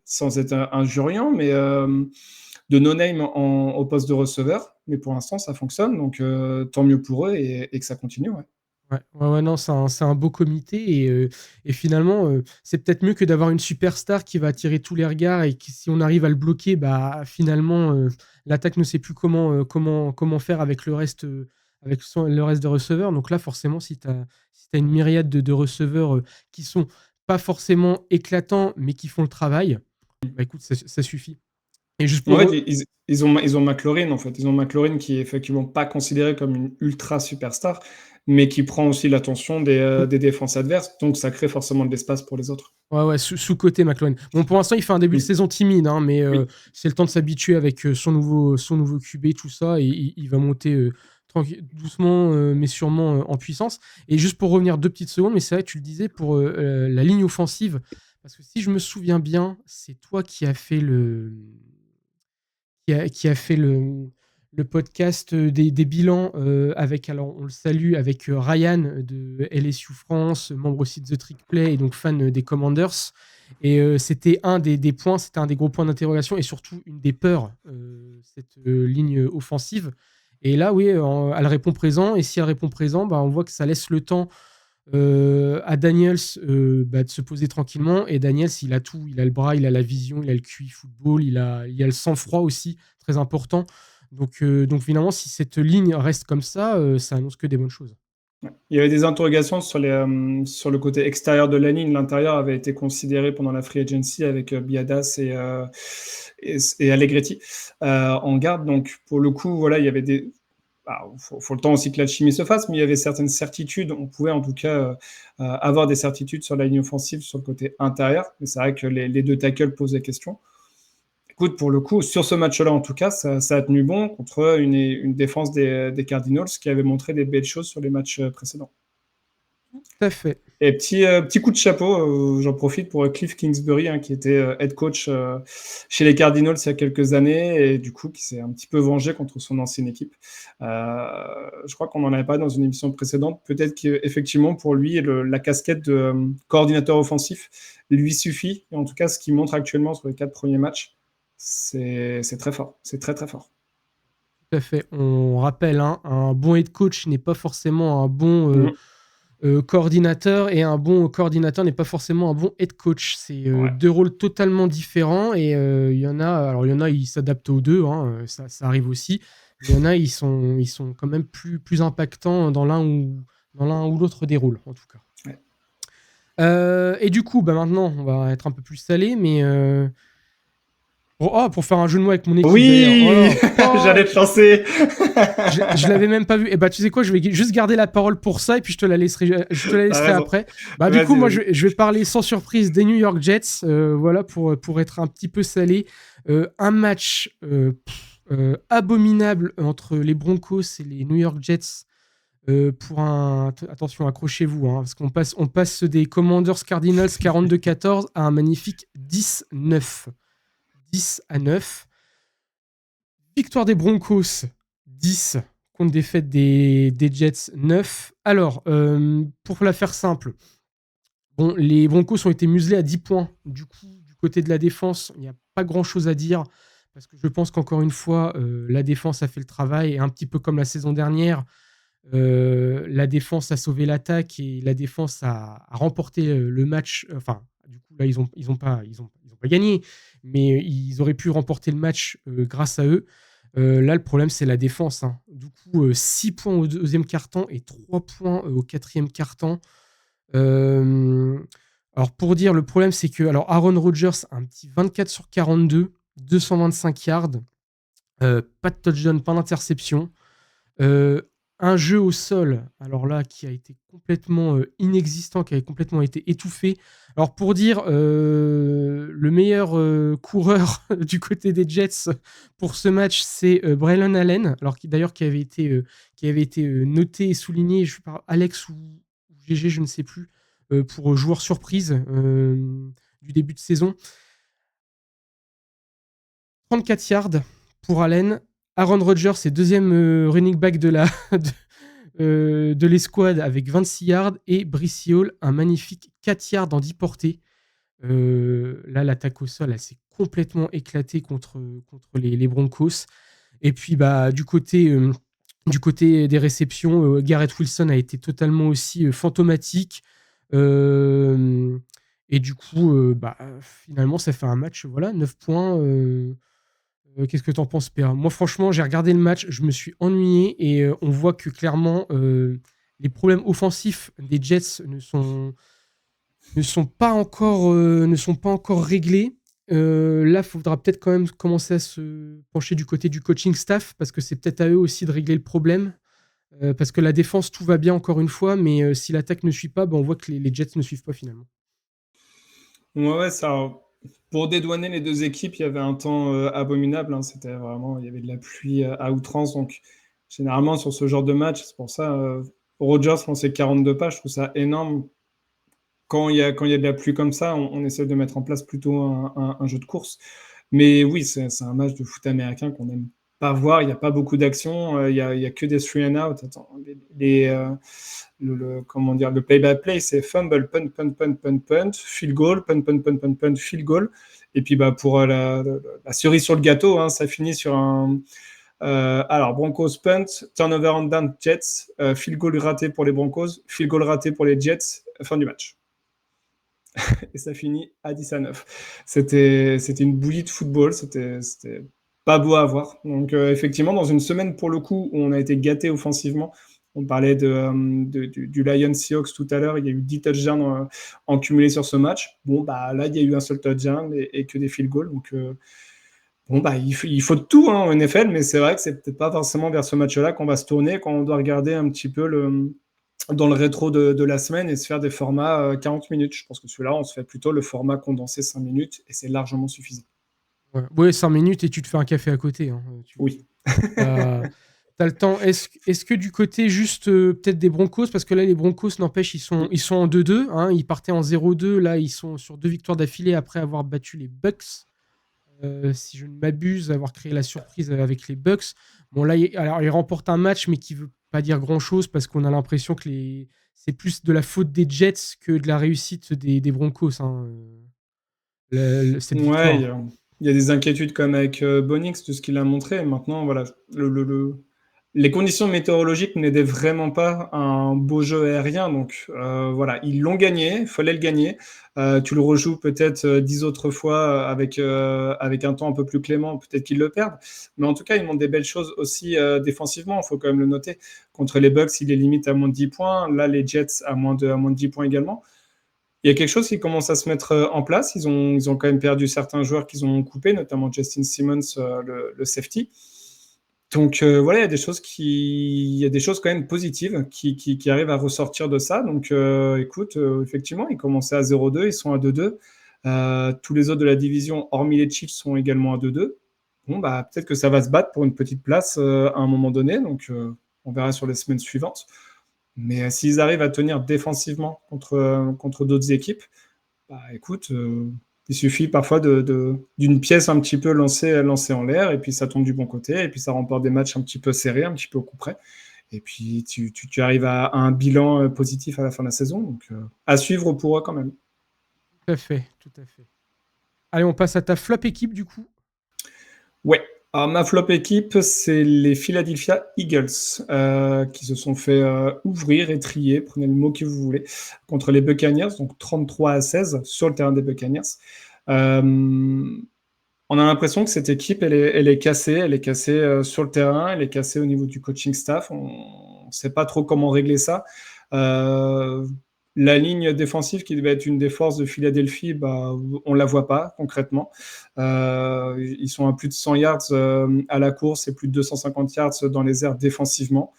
sans être injuriant, mais de no-name au poste de receveur. Mais pour l'instant, ça fonctionne, donc tant mieux pour eux et que ça continue. Ouais. Ouais, non, c'est un beau comité et finalement, c'est peut-être mieux que d'avoir une superstar qui va attirer tous les regards et qui, si on arrive à le bloquer, bah finalement, l'attaque ne sait plus comment faire avec le reste, le reste des receveurs. Donc là, forcément, si tu as une myriade de receveurs qui sont pas forcément éclatants, mais qui font le travail, bah écoute, ça suffit. Et juste pour En fait, ils ont McLaurin, en fait. Ils ont McLaurin qui est effectivement pas considéré comme une ultra superstar, mais qui prend aussi l'attention des défenses adverses, donc ça crée forcément de l'espace pour les autres. Ouais, sous-côté McLaurin. Bon, pour l'instant, il fait un début de saison timide, hein, mais c'est le temps de s'habituer avec son nouveau QB, tout ça, et il va monter doucement, mais sûrement en puissance. Et juste pour revenir 2 petites secondes, mais c'est vrai, tu le disais, pour la ligne offensive, parce que si je me souviens bien, c'est toi qui as fait le podcast des bilans avec, alors on le salue, avec Ryan de LSU France, membre aussi de The Trick Play et donc fan des Commanders. Et c'était un des points, c'était un des gros points d'interrogation et surtout une des peurs, cette ligne offensive. Et là, oui, elle répond présent. Et si elle répond présent, bah, on voit que ça laisse le temps à Daniels de se poser tranquillement. Et Daniels, il a tout. Il a le bras, il a la vision, il a le QI football, il a le sang-froid aussi, très important. Donc finalement, si cette ligne reste comme ça annonce que des bonnes choses. Il y avait des interrogations sur le côté extérieur de la ligne. L'intérieur avait été considéré pendant la free agency avec Biadas et Allegretti en garde. Donc, pour le coup, voilà, il y avait des... faut le temps aussi que la chimie se fasse, mais il y avait certaines certitudes. On pouvait en tout cas avoir des certitudes sur la ligne offensive, sur le côté intérieur. Mais c'est vrai que les deux tackles posaient question. Écoute, pour le coup, sur ce match-là, en tout cas, ça a tenu bon contre une défense des Cardinals qui avait montré des belles choses sur les matchs précédents. Tout à fait. Et petit coup de chapeau, j'en profite pour Cliff Kingsbury, qui était head coach chez les Cardinals il y a quelques années et du coup qui s'est un petit peu vengé contre son ancienne équipe. Je crois qu'on n'en avait pas dans une émission précédente. Peut-être qu'effectivement pour lui, la casquette de coordinateur offensif lui suffit. Et en tout cas, ce qu'il montre actuellement sur les 4 premiers matchs, c'est très fort. C'est très très fort. Tout à fait. On rappelle, un bon head coach n'est pas forcément un bon coordinateur et un bon coordinateur n'est pas forcément un bon head coach. C'est deux rôles totalement différents et il y en a, ils s'adaptent aux deux, ça arrive aussi. Il y en a, ils sont quand même plus impactants dans l'un ou l'autre des rôles, en tout cas. Ouais. Et du coup, maintenant, on va être un peu plus salé, mais pour faire un jeu de mots avec mon équipe. Oui, j'allais te lancer. je l'avais même pas vu. Et tu sais quoi, je vais juste garder la parole pour ça et puis je te la laisserai après. Du coup, moi, je vais parler sans surprise des New York Jets. Voilà, pour être un petit peu salé. Un match abominable entre les Broncos et les New York Jets. Attention, accrochez-vous, parce qu'on passe des Commanders Cardinals 42-14 à un magnifique 10-9. 10-9. Victoire des Broncos 10 contre défaite des Jets 9. Alors, pour la faire simple, les Broncos ont été muselés à 10 points. Du coup, du côté de la défense, il n'y a pas grand-chose à dire parce que je pense qu'encore une fois, la défense a fait le travail et un petit peu comme la saison dernière, la défense a sauvé l'attaque et la défense a remporté le match. Enfin, du coup, là, ils ont pas gagné, mais ils auraient pu remporter le match grâce à eux. Là, le problème, c'est la défense. Du coup, 6 points au deuxième quart-temps et 3 points au quatrième quart-temps. Alors, pour dire, le problème, c'est que Aaron Rodgers a un petit 24 sur 42, 225 yards, pas de touchdown, pas d'interception. Un un jeu au sol, alors là, qui a été complètement inexistant, qui a complètement été étouffé. Alors pour dire, le meilleur coureur du côté des Jets pour ce match, c'est Braylon Allen, alors qui avait été noté et souligné par Alex ou GG, je ne sais plus, pour joueur surprise du début de saison. 34 yards pour Allen. Aaron Rodgers est deuxième running back de l'escouade avec 26 yards. Et Brice Hall, un magnifique 4 yards en 10 portées. Là, l'attaque au sol, elle s'est complètement éclatée contre les Broncos. Et puis, du côté des réceptions, Garrett Wilson a été totalement aussi fantomatique. Et du coup, finalement, ça fait un match, 9 points. Qu'est-ce que t'en penses, PA? Moi, franchement, j'ai regardé le match, je me suis ennuyé et on voit que clairement, les problèmes offensifs des Jets ne sont pas encore réglés. Là, il faudra peut-être quand même commencer à se pencher du côté du coaching staff parce que c'est peut-être à eux aussi de régler le problème. Parce que la défense, tout va bien encore une fois, mais si l'attaque ne suit pas, on voit que les Jets ne suivent pas finalement. Ouais, ça. Pour dédouaner les deux équipes, il y avait un temps abominable. C'était vraiment, il y avait de la pluie à outrance. Donc, généralement, sur ce genre de match, c'est pour ça, Rodgers lançait 42 pas. Je trouve ça énorme. Quand il y a de la pluie comme ça, on essaie de mettre en place plutôt un jeu de course. Mais oui, c'est un match de foot américain qu'on n'aime pas voir. Il n'y a pas beaucoup d'action. Il y a que des 3 and out. Attends, comment dire, le play-by-play, c'est fumble, punt, punt, punt, punt, punt, field goal, punt, punt, punt, punt, punt, field goal. Et puis pour la cerise sur le gâteau, ça finit sur un. Alors, Broncos punt, turnover and down Jets, field goal raté pour les Broncos, field goal raté pour les Jets, fin du match. Et ça finit à 10-9. C'était une bouillie de football, c'était pas beau à voir. Donc effectivement, dans une semaine pour le coup où on a été gâté offensivement, on parlait du Lions Seahawks tout à l'heure, il y a eu 10 touchdowns en cumulé sur ce match. Là, il y a eu un seul touchdown et que des field goals. Donc il faut de tout en NFL, mais c'est vrai que c'est peut-être pas forcément vers ce match-là qu'on va se tourner quand on doit regarder un petit peu dans le rétro de la semaine et se faire des formats 40 minutes. Je pense que celui-là, on se fait plutôt le format condensé 5 minutes et c'est largement suffisant. Ouais, 5 minutes et tu te fais un café à côté. Oui. T'as le temps. Est-ce que du côté juste peut-être des Broncos, parce que là les Broncos n'empêche ils sont en 2-2, ils partaient en 0-2, là ils sont sur 2 victoires d'affilée après avoir battu les Bucks, si je ne m'abuse, avoir créé la surprise avec les Bucks. Bon là ils remportent un match mais qui veut pas dire grand chose parce qu'on a l'impression que c'est plus de la faute des Jets que de la réussite des Broncos. Cette victoire. Il y a des inquiétudes quand même avec Bonix, de ce qu'il a montré. Maintenant, voilà, les conditions météorologiques n'aidaient vraiment pas un beau jeu aérien. Donc voilà, ils l'ont gagné, il fallait le gagner. Tu le rejoues peut-être 10 autres fois avec un temps un peu plus clément, peut-être qu'ils le perdent. Mais en tout cas, ils montrent des belles choses aussi défensivement, il faut quand même le noter. Contre les Bucks, il est limite à moins de 10 points. Là, les Jets à moins de 10 points également. Il y a quelque chose qui commence à se mettre en place. Ils ont quand même perdu certains joueurs qu'ils ont coupés, notamment Justin Simmons, le safety. Donc voilà, il y a des choses quand même positives qui arrivent à ressortir de ça. Donc écoute, effectivement, ils commençaient à 0-2, ils sont à 2-2. Tous les autres de la division, hormis les Chiefs, sont également à 2-2. Peut-être que ça va se battre pour une petite place à un moment donné. Donc on verra sur les semaines suivantes. Mais s'ils arrivent à tenir défensivement contre d'autres équipes, écoute, il suffit parfois d'une pièce un petit peu lancée en l'air, et puis ça tombe du bon côté, et puis ça remporte des matchs un petit peu serrés, un petit peu au coup près. Et puis tu arrives à un bilan positif à la fin de la saison. Donc à suivre pour eux quand même. Tout à fait. Allez, on passe à ta flop équipe du coup. Ouais. Alors, ma flop équipe, c'est les Philadelphia Eagles qui se sont fait ouvrir et trier, prenez le mot que vous voulez, contre les Buccaneers, donc 33-16 sur le terrain des Buccaneers. On a l'impression que cette équipe, elle est cassée sur le terrain, elle est cassée au niveau du coaching staff. On ne sait pas trop comment régler ça. La ligne défensive qui devait être une des forces de Philadelphie, on ne la voit pas concrètement. Ils sont à plus de 100 yards à la course et plus de 250 yards dans les airs défensivement.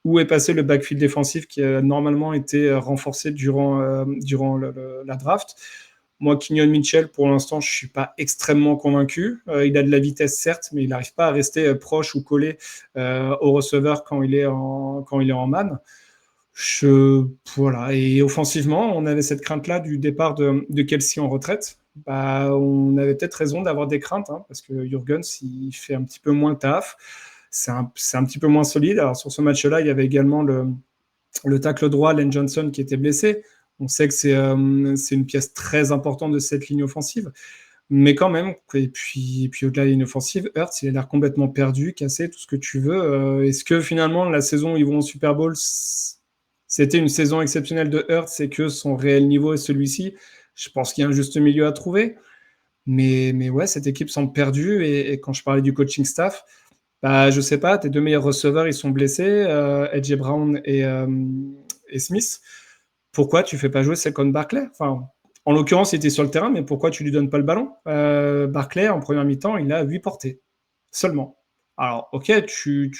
où est passé le backfield défensif qui a normalement été renforcé durant la draft. Moi, Kenyon Mitchell, pour l'instant, je ne suis pas extrêmement convaincu. Il a de la vitesse, certes, mais il n'arrive pas à rester proche ou collé au receveur quand il est en man. Voilà. Et offensivement, on avait cette crainte-là du départ de Kelsey en retraite. On avait peut-être raison d'avoir des craintes, hein, parce que Jurgens, il fait un petit peu moins taf. C'est un petit peu moins solide. Alors, sur ce match-là, il y avait également le tacle droit, Len Johnson, qui était blessé. On sait que c'est une pièce très importante de cette ligne offensive. Mais quand même, et puis au-delà de la ligne offensive, Hurts, il a l'air complètement perdu, cassé, tout ce que tu veux. Est-ce que finalement, la saison où ils vont au Super Bowl, c'était une saison exceptionnelle de Hurts et que son réel niveau est celui-ci? Je pense qu'il y a un juste milieu à trouver. Mais ouais, cette équipe semble perdue. Et quand je parlais du coaching staff, je sais pas, tes deux meilleurs receveurs, ils sont blessés, AJ Brown et Smith. Pourquoi tu fais pas jouer Saquon Barkley? Enfin, en l'occurrence, il était sur le terrain, mais pourquoi tu lui donnes pas le ballon? Barkley, en première mi-temps, il a 8 portées seulement. Alors, ok, tu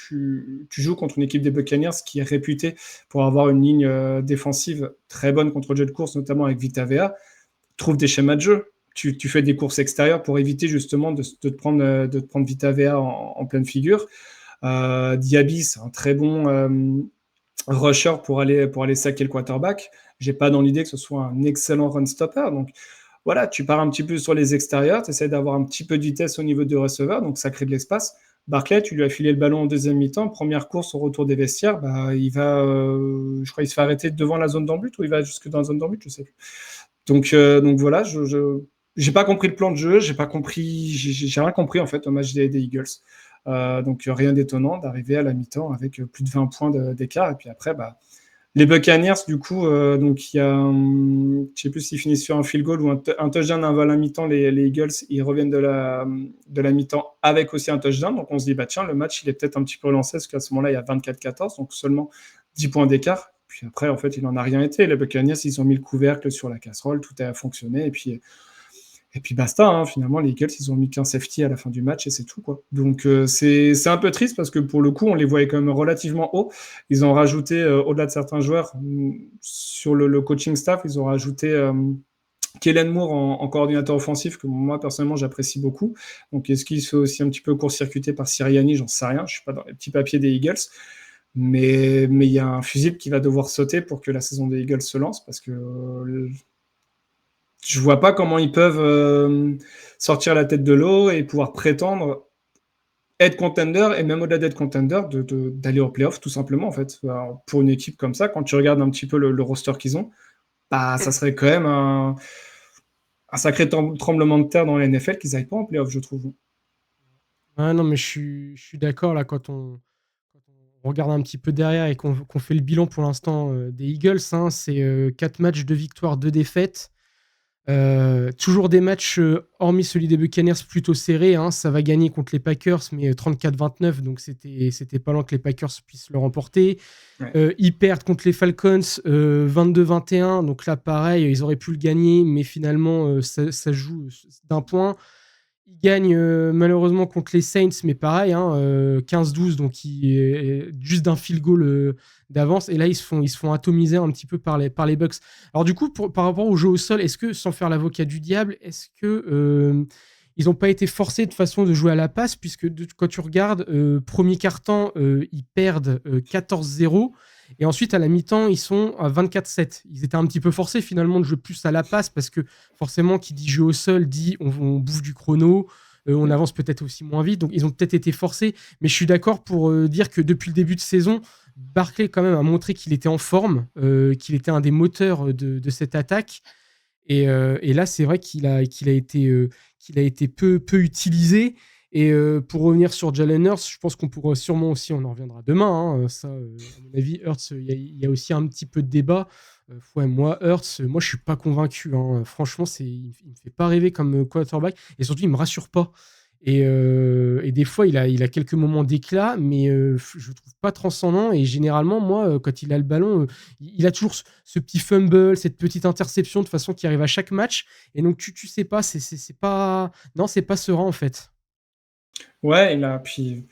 joues contre une équipe des Buccaneers qui est réputée pour avoir une ligne défensive très bonne contre le jeu de course, notamment avec Vita Vea. Trouve des schémas de jeu. Tu fais des courses extérieures pour éviter justement de te prendre Vita Vea en pleine figure. Diaby, c'est un très bon rusher pour aller saquer le quarterback. J'ai pas dans l'idée que ce soit un excellent run stopper. Donc voilà, tu pars un petit peu sur les extérieurs, tu essaies d'avoir un petit peu de vitesse au niveau de receveur, donc ça crée de l'espace. Barkley, tu lui as filé le ballon en deuxième mi-temps, première course au retour des vestiaires, je crois qu'il se fait arrêter devant la zone d'en-but ou il va jusque dans la zone d'en-but, je sais plus. Donc voilà, j'ai pas compris le plan de jeu, j'ai rien compris en fait au match des Eagles. Donc rien d'étonnant d'arriver à la mi-temps avec plus de 20 points d'écart. Et puis après, les Buccaneers, du coup, donc il y a, je sais plus s'ils finissent sur un field goal ou un touchdown avant la mi-temps. Les Eagles, ils reviennent de la mi-temps avec aussi un touchdown. Donc on se dit, tiens, le match, il est peut-être un petit peu relancé parce qu'à ce moment-là, il y a 24-14, donc seulement 10 points d'écart. Puis après, en fait, il n'en a rien été. Les Buccaneers, ils ont mis le couvercle sur la casserole, tout a fonctionné. Et puis basta, hein. Finalement, les Eagles, ils ont mis qu'un safety à la fin du match et c'est tout, quoi. Donc c'est un peu triste parce que pour le coup, on les voyait quand même relativement haut. Ils ont rajouté, au-delà de certains joueurs, sur le coaching staff, ils ont rajouté Kellen Moore en coordinateur offensif, que moi, personnellement, j'apprécie beaucoup. Donc est-ce qu'il se fait aussi un petit peu court-circuité par Sirianni? J'en sais rien, je ne suis pas dans les petits papiers des Eagles. Mais il y a un fusible qui va devoir sauter pour que la saison des Eagles se lance parce que je vois pas comment ils peuvent sortir la tête de l'eau et pouvoir prétendre être contender et même au-delà d'être contender, d'aller au playoff tout simplement en fait. Alors, pour une équipe comme ça, quand tu regardes un petit peu le roster qu'ils ont, ça serait quand même un sacré tremblement de terre dans la NFL qu'ils n'aillent pas en playoff, je trouve. Ah non, mais je suis d'accord là quand on regarde un petit peu derrière et qu'on fait le bilan pour l'instant des Eagles, hein, c'est 4 matchs, 2 victoires, 2 défaites. Toujours des matchs, hormis celui des Buccaneers, plutôt serrés, hein. Ça va gagner contre les Packers, mais 34-29, donc c'était pas loin que les Packers puissent le remporter. Ouais. Ils perdent contre les Falcons 22-21, donc là pareil, ils auraient pu le gagner, mais finalement ça joue d'un point. Ils gagnent malheureusement contre les Saints, mais pareil, hein, 15-12, donc juste d'un field goal d'avance. Et là, ils se font atomiser un petit peu par les Bucks. Alors du coup, par rapport au jeu au sol, est-ce que, sans faire l'avocat du diable, est-ce que ils n'ont pas été forcés de façon de jouer à la passe, puisque quand tu regardes, premier quart-temps, ils perdent 14-0. Et ensuite, à la mi-temps, ils sont à 24-7. Ils étaient un petit peu forcés finalement de jouer plus à la passe parce que forcément, qui dit jeu au sol dit on bouffe du chrono, on avance peut-être aussi moins vite. Donc, ils ont peut-être été forcés. Mais je suis d'accord pour dire que depuis le début de saison, Barkley quand même a montré qu'il était en forme, qu'il était un des moteurs de cette attaque. Et là, c'est vrai qu'il a été peu utilisé. Et pour revenir sur Jalen Hurts, je pense qu'on pourra sûrement aussi, on en reviendra demain, ça, à mon avis, Hurts, il y a aussi un petit peu de débat. Moi, Hurts, moi, je suis pas convaincu, hein. Franchement, il me fait pas rêver comme quarterback, et surtout, il me rassure pas. Et des fois, il a quelques moments d'éclat, mais je le trouve pas transcendant. Et généralement, moi, quand il a le ballon, il a toujours ce petit fumble, cette petite interception de façon qui arrive à chaque match. Et donc, tu sais pas, c'est pas serein en fait. Ouais, puis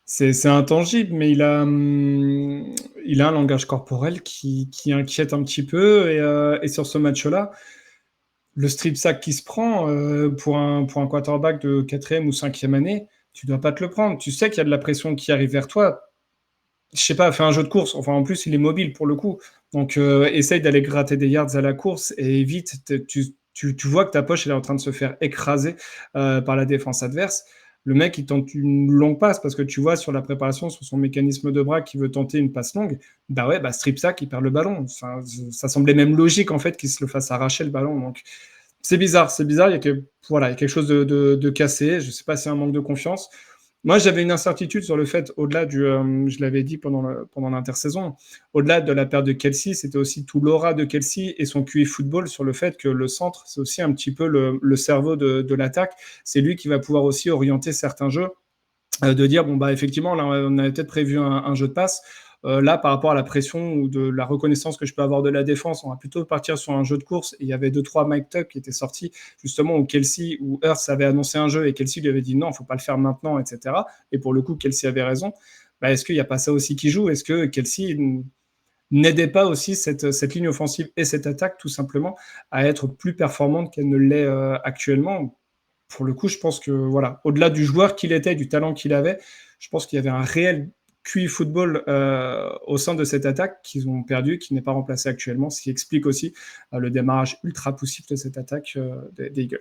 C'est intangible, mais il a un langage corporel qui inquiète un petit peu. Et sur ce match-là, le strip sack qui se prend pour un quarterback de 4e ou 5e année, tu dois pas te le prendre. Tu sais qu'il y a de la pression qui arrive vers toi. Je sais pas, fais un jeu de course. Enfin, en plus, il est mobile pour le coup. Donc, essaye d'aller gratter des yards à la course et évite. Tu vois que ta poche elle est en train de se faire écraser par la défense adverse. Le mec, il tente une longue passe parce que tu vois sur la préparation, sur son mécanisme de bras qui veut tenter une passe longue. Bah ouais, strip sack, il perd le ballon. Enfin, ça semblait même logique en fait qu'il se le fasse arracher le ballon. Donc, c'est bizarre, c'est bizarre. Voilà, il y a quelque chose de cassé. Je sais pas si c'est un manque de confiance. Moi, j'avais une incertitude sur le fait, au-delà je l'avais dit pendant l'intersaison, au-delà de la perte de Kelsey, c'était aussi tout l'aura de Kelsey et son QI football sur le fait que le centre, c'est aussi un petit peu le cerveau de l'attaque. C'est lui qui va pouvoir aussi orienter certains jeux, de dire, bon, effectivement, là, on avait peut-être prévu un jeu de passe. Là, par rapport à la pression ou de la reconnaissance que je peux avoir de la défense, on va plutôt partir sur un jeu de course. Et il y avait 2-3 Mike Tuck qui étaient sortis, justement, où Kelsey ou Hurts avait annoncé un jeu et Kelsey lui avait dit non, il ne faut pas le faire maintenant, etc. Et pour le coup, Kelsey avait raison. Est-ce qu'il n'y a pas ça aussi qui joue? Est-ce que Kelsey n'aidait pas aussi cette ligne offensive et cette attaque, tout simplement, à être plus performante qu'elle ne l'est actuellement? Pour le coup, je pense que, voilà, au-delà du joueur qu'il était, du talent qu'il avait, je pense qu'il y avait un réel QI football au sein de cette attaque qu'ils ont perdu, qui n'est pas remplacé actuellement, ce qui explique aussi le démarrage ultra poussif de cette attaque des Eagles.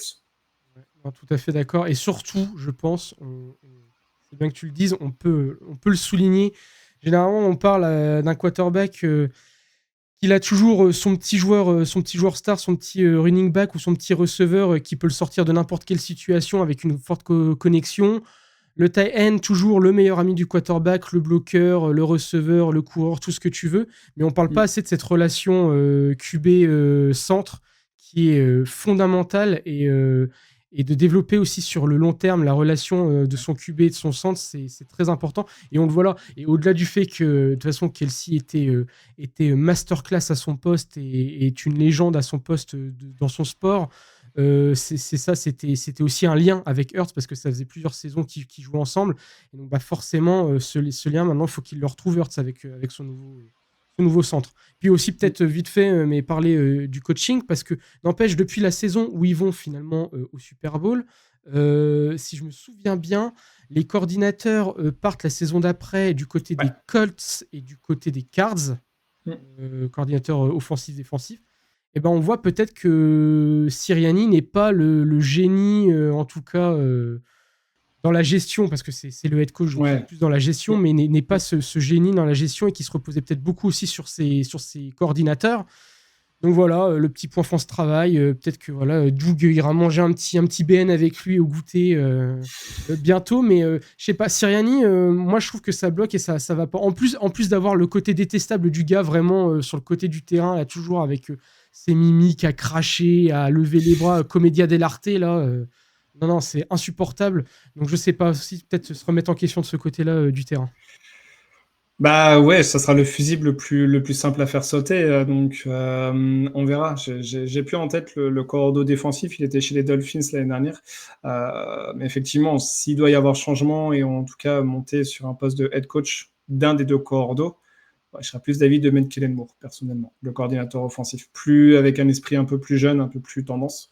Non, tout à fait d'accord. Et surtout, je pense, c'est bien que tu le dises, on peut le souligner. Généralement, on parle d'un quarterback qu'il a toujours son petit joueur star, son petit running back ou son petit receveur qui peut le sortir de n'importe quelle situation avec une forte connexion. Le tight end, toujours le meilleur ami du quarterback, le bloqueur, le receveur, le coureur, tout ce que tu veux. Mais on ne parle pas assez de cette relation QB-centre qui est fondamentale et de développer aussi sur le long terme la relation de son QB et de son centre, c'est très important. Et on le voit là. Et au-delà du fait que, de toute façon, Kelsey était masterclass à son poste et est une légende à son poste dans son sport, c'était aussi un lien avec Hurts parce que ça faisait plusieurs saisons qu'ils jouaient ensemble. Et donc, forcément, ce lien, maintenant, il faut qu'il le retrouve, Hurts, avec son nouveau centre. Puis aussi, peut-être vite fait, mais parler du coaching parce que, n'empêche, depuis la saison où ils vont finalement au Super Bowl, si je me souviens bien, les coordinateurs partent la saison d'après du côté des Colts et du côté des Cards, coordinateurs offensifs-défensifs. Et on voit peut-être que Sirianni n'est pas le génie, en tout cas dans la gestion, parce que c'est le head coach, donc plus dans la gestion, mais n'est pas ce génie dans la gestion et qui se reposait peut-être beaucoup aussi sur ses coordinateurs. Donc voilà, le petit point France travail. Peut-être que voilà, Doug ira manger un petit BN avec lui au goûter bientôt, mais je sais pas, Sirianni, moi je trouve que ça bloque et ça va pas. En plus d'avoir le côté détestable du gars vraiment sur le côté du terrain, là, toujours avec ses mimiques à cracher, à lever les bras, comédia dell'arte là. Non, c'est insupportable. Donc je sais pas, aussi peut-être se remettre en question de ce côté-là du terrain. Ouais, ça sera le fusible le plus simple à faire sauter. Donc, on verra. J'ai plus en tête le cordeau défensif. Il était chez les Dolphins l'année dernière. Mais effectivement, s'il doit y avoir changement et en tout cas monter sur un poste de head coach d'un des deux cordeaux, je serais plus d'avis de mettre Kellen Moore, personnellement, le coordinateur offensif. Plus avec un esprit un peu plus jeune, un peu plus tendance.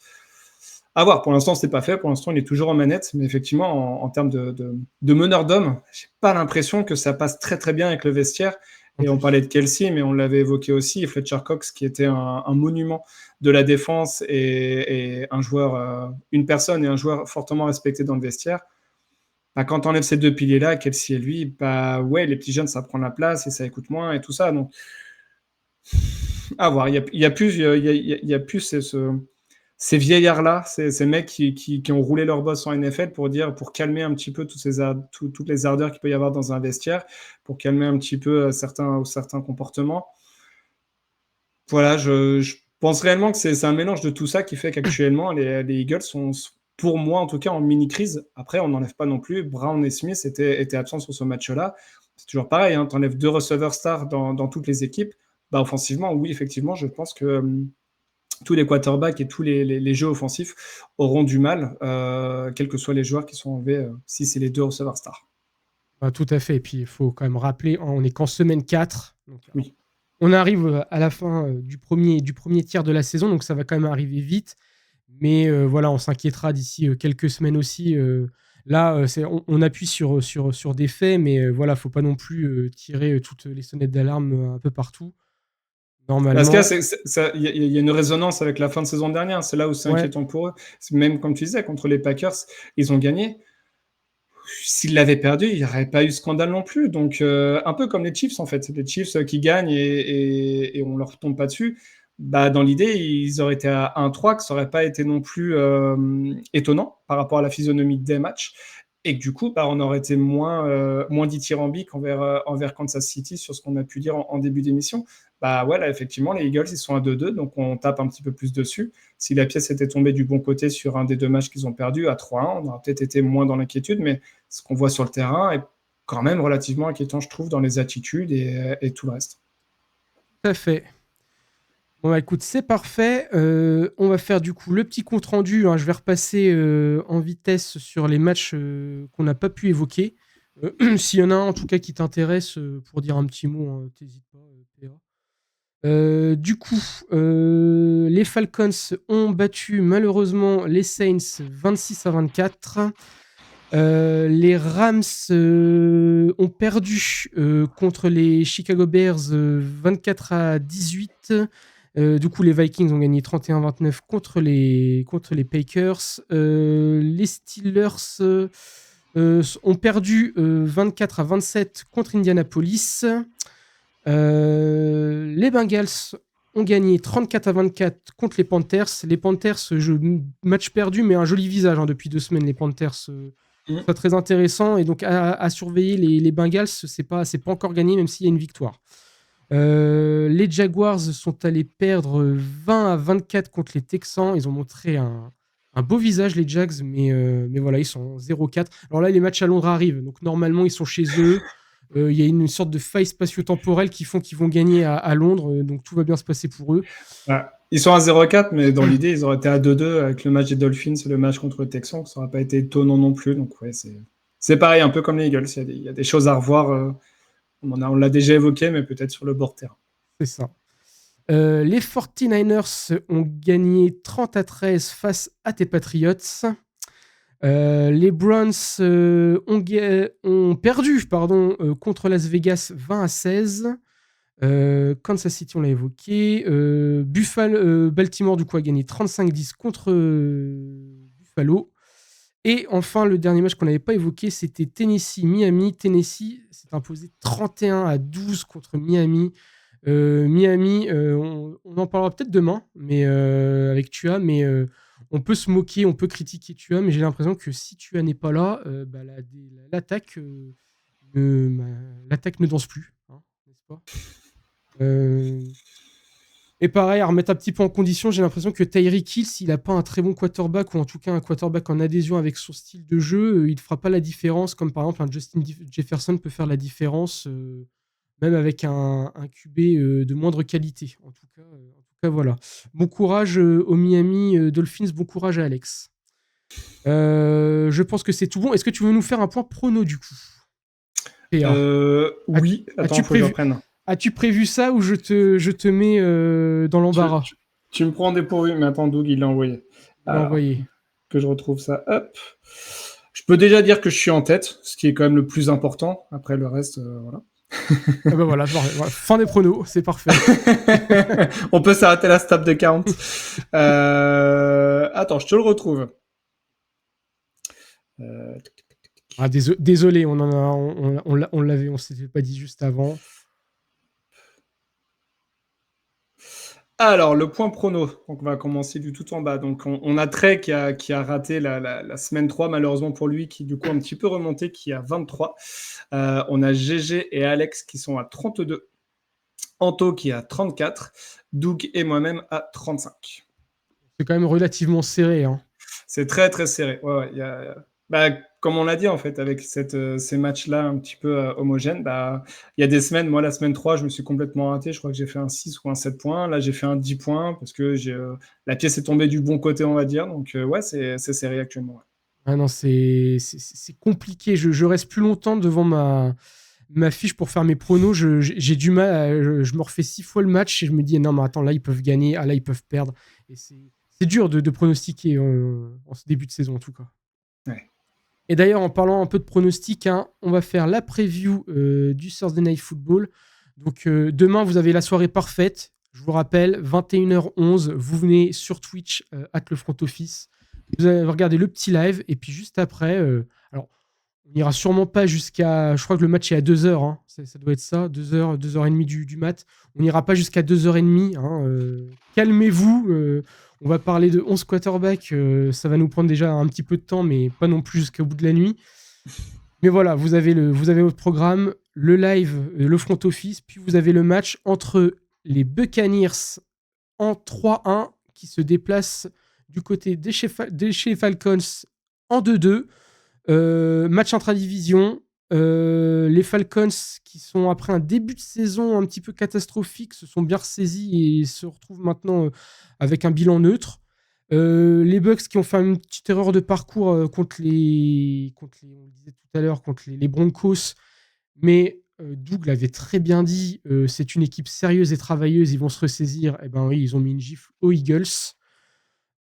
À voir, pour l'instant, c'est pas fait. Pour l'instant, il est toujours en manette. Mais effectivement, en termes de meneur d'hommes, j'ai pas l'impression que ça passe très très bien avec le vestiaire. Et on parlait de Kelsey, mais on l'avait évoqué aussi, Fletcher Cox, qui était un monument de la défense et un joueur, une personne et un joueur fortement respecté dans le vestiaire. Quand tu enlèves ces deux piliers-là, Kelsey et lui, ouais, les petits jeunes, ça prend la place et ça écoute moins et tout ça. Donc, à voir. Il y a plus ces vieillards-là, ces mecs qui ont roulé leur boss en NFL pour calmer un petit peu toutes les ardeurs qu'il peut y avoir dans un vestiaire, pour calmer un petit peu certains comportements. Voilà, je pense réellement que c'est un mélange de tout ça qui fait qu'actuellement, les Eagles sont, pour moi en tout cas, en mini-crise. Après, on n'enlève pas non plus. Brown et Smith étaient absents sur ce match-là. C'est toujours pareil, tu enlèves 2 receveurs stars dans toutes les équipes. Offensivement, oui, effectivement, je pense que tous les quarterbacks et tous les jeux offensifs auront du mal, quels que soient les joueurs qui sont enlevés, si c'est les 2 receveurs stars. Tout à fait. Et puis, il faut quand même rappeler, on est qu'en semaine 4. Donc, Oui. on arrive à la fin du premier tiers de la saison, donc ça va quand même arriver vite. Mais voilà, on s'inquiétera d'ici quelques semaines aussi. Là, on appuie sur des faits, mais voilà, faut pas non plus tirer toutes les sonnettes d'alarme un peu partout. Parce Normalement, qu'il y a une résonance avec la fin de saison dernière. C'est là où c'est ouais, inquiétant pour eux. Même comme tu disais, contre les Packers, ils ont gagné. S'ils l'avaient perdu, il n'y aurait pas eu scandale non plus. Donc, un peu comme les Chiefs, en fait. Les Chiefs qui gagnent et on leur tombe pas dessus. Bah, dans l'idée, ils auraient été à 1-3, que ça n'aurait pas été non plus étonnant par rapport à la physionomie des matchs. Et que du coup, bah, on aurait été moins dithyrambique envers Kansas City sur ce qu'on a pu dire en début d'émission. Bah ouais, là, effectivement, les Eagles, ils sont à 2-2, donc on tape un petit peu plus dessus. Si la pièce était tombée du bon côté sur un des deux matchs qu'ils ont perdu, à 3-1, on aurait peut-être été moins dans l'inquiétude, mais ce qu'on voit sur le terrain est quand même relativement inquiétant, je trouve, dans les attitudes et tout le reste. tout à fait. Bon, bah, écoute, c'est parfait. On va faire du coup le petit compte rendu, hein. Je vais repasser en vitesse sur les matchs qu'on n'a pas pu évoquer. S'il y en a un en tout cas qui t'intéresse pour dire un petit mot, hein, t'hésites pas, PA. Du coup, les Falcons ont battu malheureusement les Saints 26-24. Les Rams ont perdu contre les Chicago Bears 24-18. Du coup, les Vikings ont gagné 31-29 contre les Packers. Les Steelers ont perdu 24-27 contre Indianapolis. Les Bengals ont gagné 34-24 contre les Panthers. Les Panthers, match perdu, mais un joli visage depuis 2 semaines. Les Panthers, pas très intéressant. Et donc, à surveiller les Bengals, c'est pas encore gagné, même s'il y a une victoire. Les Jaguars sont allés perdre 20-24 contre les Texans. Ils ont montré un beau visage, les Jags, mais voilà, ils sont 0-4. Alors là, les matchs à Londres arrivent. Donc, normalement, ils sont chez eux. Il y a une sorte de faille spatio-temporelle qui font qu'ils vont gagner à Londres, donc tout va bien se passer pour eux. Ouais. Ils sont à 0-4, mais dans l'idée, ils auraient été à 2-2 avec le match des Dolphins et le match contre le Texan. Ça n'aurait pas été étonnant non plus. Donc, ouais, c'est pareil, un peu comme les Eagles. Il y a des choses à revoir. On l'a déjà évoqué, mais peut-être sur le bord de terrain. C'est ça. Les 49ers ont gagné 30-13 face à tes Patriots. Les Browns ont perdu contre Las Vegas 20-16. Kansas City, on l'a évoqué. Baltimore, du coup, a gagné 35-10 contre Buffalo. Et enfin, le dernier match qu'on n'avait pas évoqué, c'était Tennessee-Miami. Tennessee s'est imposé 31-12 contre Miami. Miami, on en parlera peut-être demain, mais avec Tua, mais on peut se moquer, on peut critiquer Tua, mais j'ai l'impression que si Tua n'est pas là, l'attaque ne danse plus, hein, n'est-ce pas? Et pareil, à remettre un petit peu en condition, j'ai l'impression que Tyreek Hill, s'il n'a pas un très bon quarterback, ou en tout cas un quarterback en adhésion avec son style de jeu, il ne fera pas la différence, comme par exemple un Justin Jefferson peut faire la différence, même avec un QB de moindre qualité. En tout cas, voilà. Bon courage aux Miami Dolphins, bon courage à Alex. Je pense que c'est tout bon. Est-ce que tu veux nous faire un point prono du coup? Oui, attends, il faut que je reprenne. As-tu prévu ça ou je te mets dans l'embarras? Tu me prends dépourvu, mais attends, Doug, il l'a envoyé. Que je retrouve ça. Hop. Je peux déjà dire que je suis en tête, ce qui est quand même le plus important. Après, le reste, voilà. Ah bah voilà, fin des pronos, c'est parfait. On peut s'arrêter la stop de 40. Attends, je te le retrouve. Désolé, on s'était pas dit juste avant. Alors, le point prono. Donc, on va commencer du tout en bas. Donc, on a Trey qui a raté la semaine 3, malheureusement pour lui, qui du coup a un petit peu remonté, qui a 23. On a GG et Alex qui sont à 32. Anto qui a 34. Doug et moi-même à 35. C'est quand même relativement serré. Hein. C'est très, très serré. Ouais, comme on l'a dit, en fait, avec ces matchs-là un petit peu homogènes, il y a des semaines, moi, la semaine 3, je me suis complètement raté. Je crois que j'ai fait un 6 ou un 7 points. Là, j'ai fait un 10 points parce que la pièce est tombée du bon côté, on va dire. Donc, ouais, c'est serré actuellement. Ouais. Ah non, c'est compliqué. Je reste plus longtemps devant ma fiche pour faire mes pronos. J'ai du mal. Je me refais 6 fois le match et je me dis non, mais attends, là, ils peuvent gagner. Ah, là, ils peuvent perdre. Et c'est dur de pronostiquer en ce début de saison, en tout cas. Ouais. Et d'ailleurs, en parlant un peu de pronostics, hein, on va faire la preview du Thursday Night Football. Donc, demain, vous avez la soirée parfaite. Je vous rappelle, 21h11, vous venez sur Twitch, @ le front office. Vous allez regarder le petit live. Et puis, juste après, alors, on n'ira sûrement pas jusqu'à. Je crois que le match est à 2h. Hein, ça doit être ça, 2h, 2h30 du mat. On n'ira pas jusqu'à 2h30. Hein, calmez-vous. On va parler de 11 quarterbacks. Ça va nous prendre déjà un petit peu de temps, mais pas non plus jusqu'au bout de la nuit. Mais voilà, vous avez votre programme, le live, le front office, puis vous avez le match entre les Buccaneers en 3-1 qui se déplacent du côté des chez Falcons en 2-2. Match intra-division. Les Falcons, qui sont après un début de saison un petit peu catastrophique, se sont bien ressaisis et se retrouvent maintenant avec un bilan neutre. Les Bucks qui ont fait une petite erreur de parcours contre on le disait tout à l'heure, contre les Broncos. Mais Doug l'avait très bien dit, c'est une équipe sérieuse et travailleuse, ils vont se ressaisir. Et ben oui, ils ont mis une gifle aux Eagles.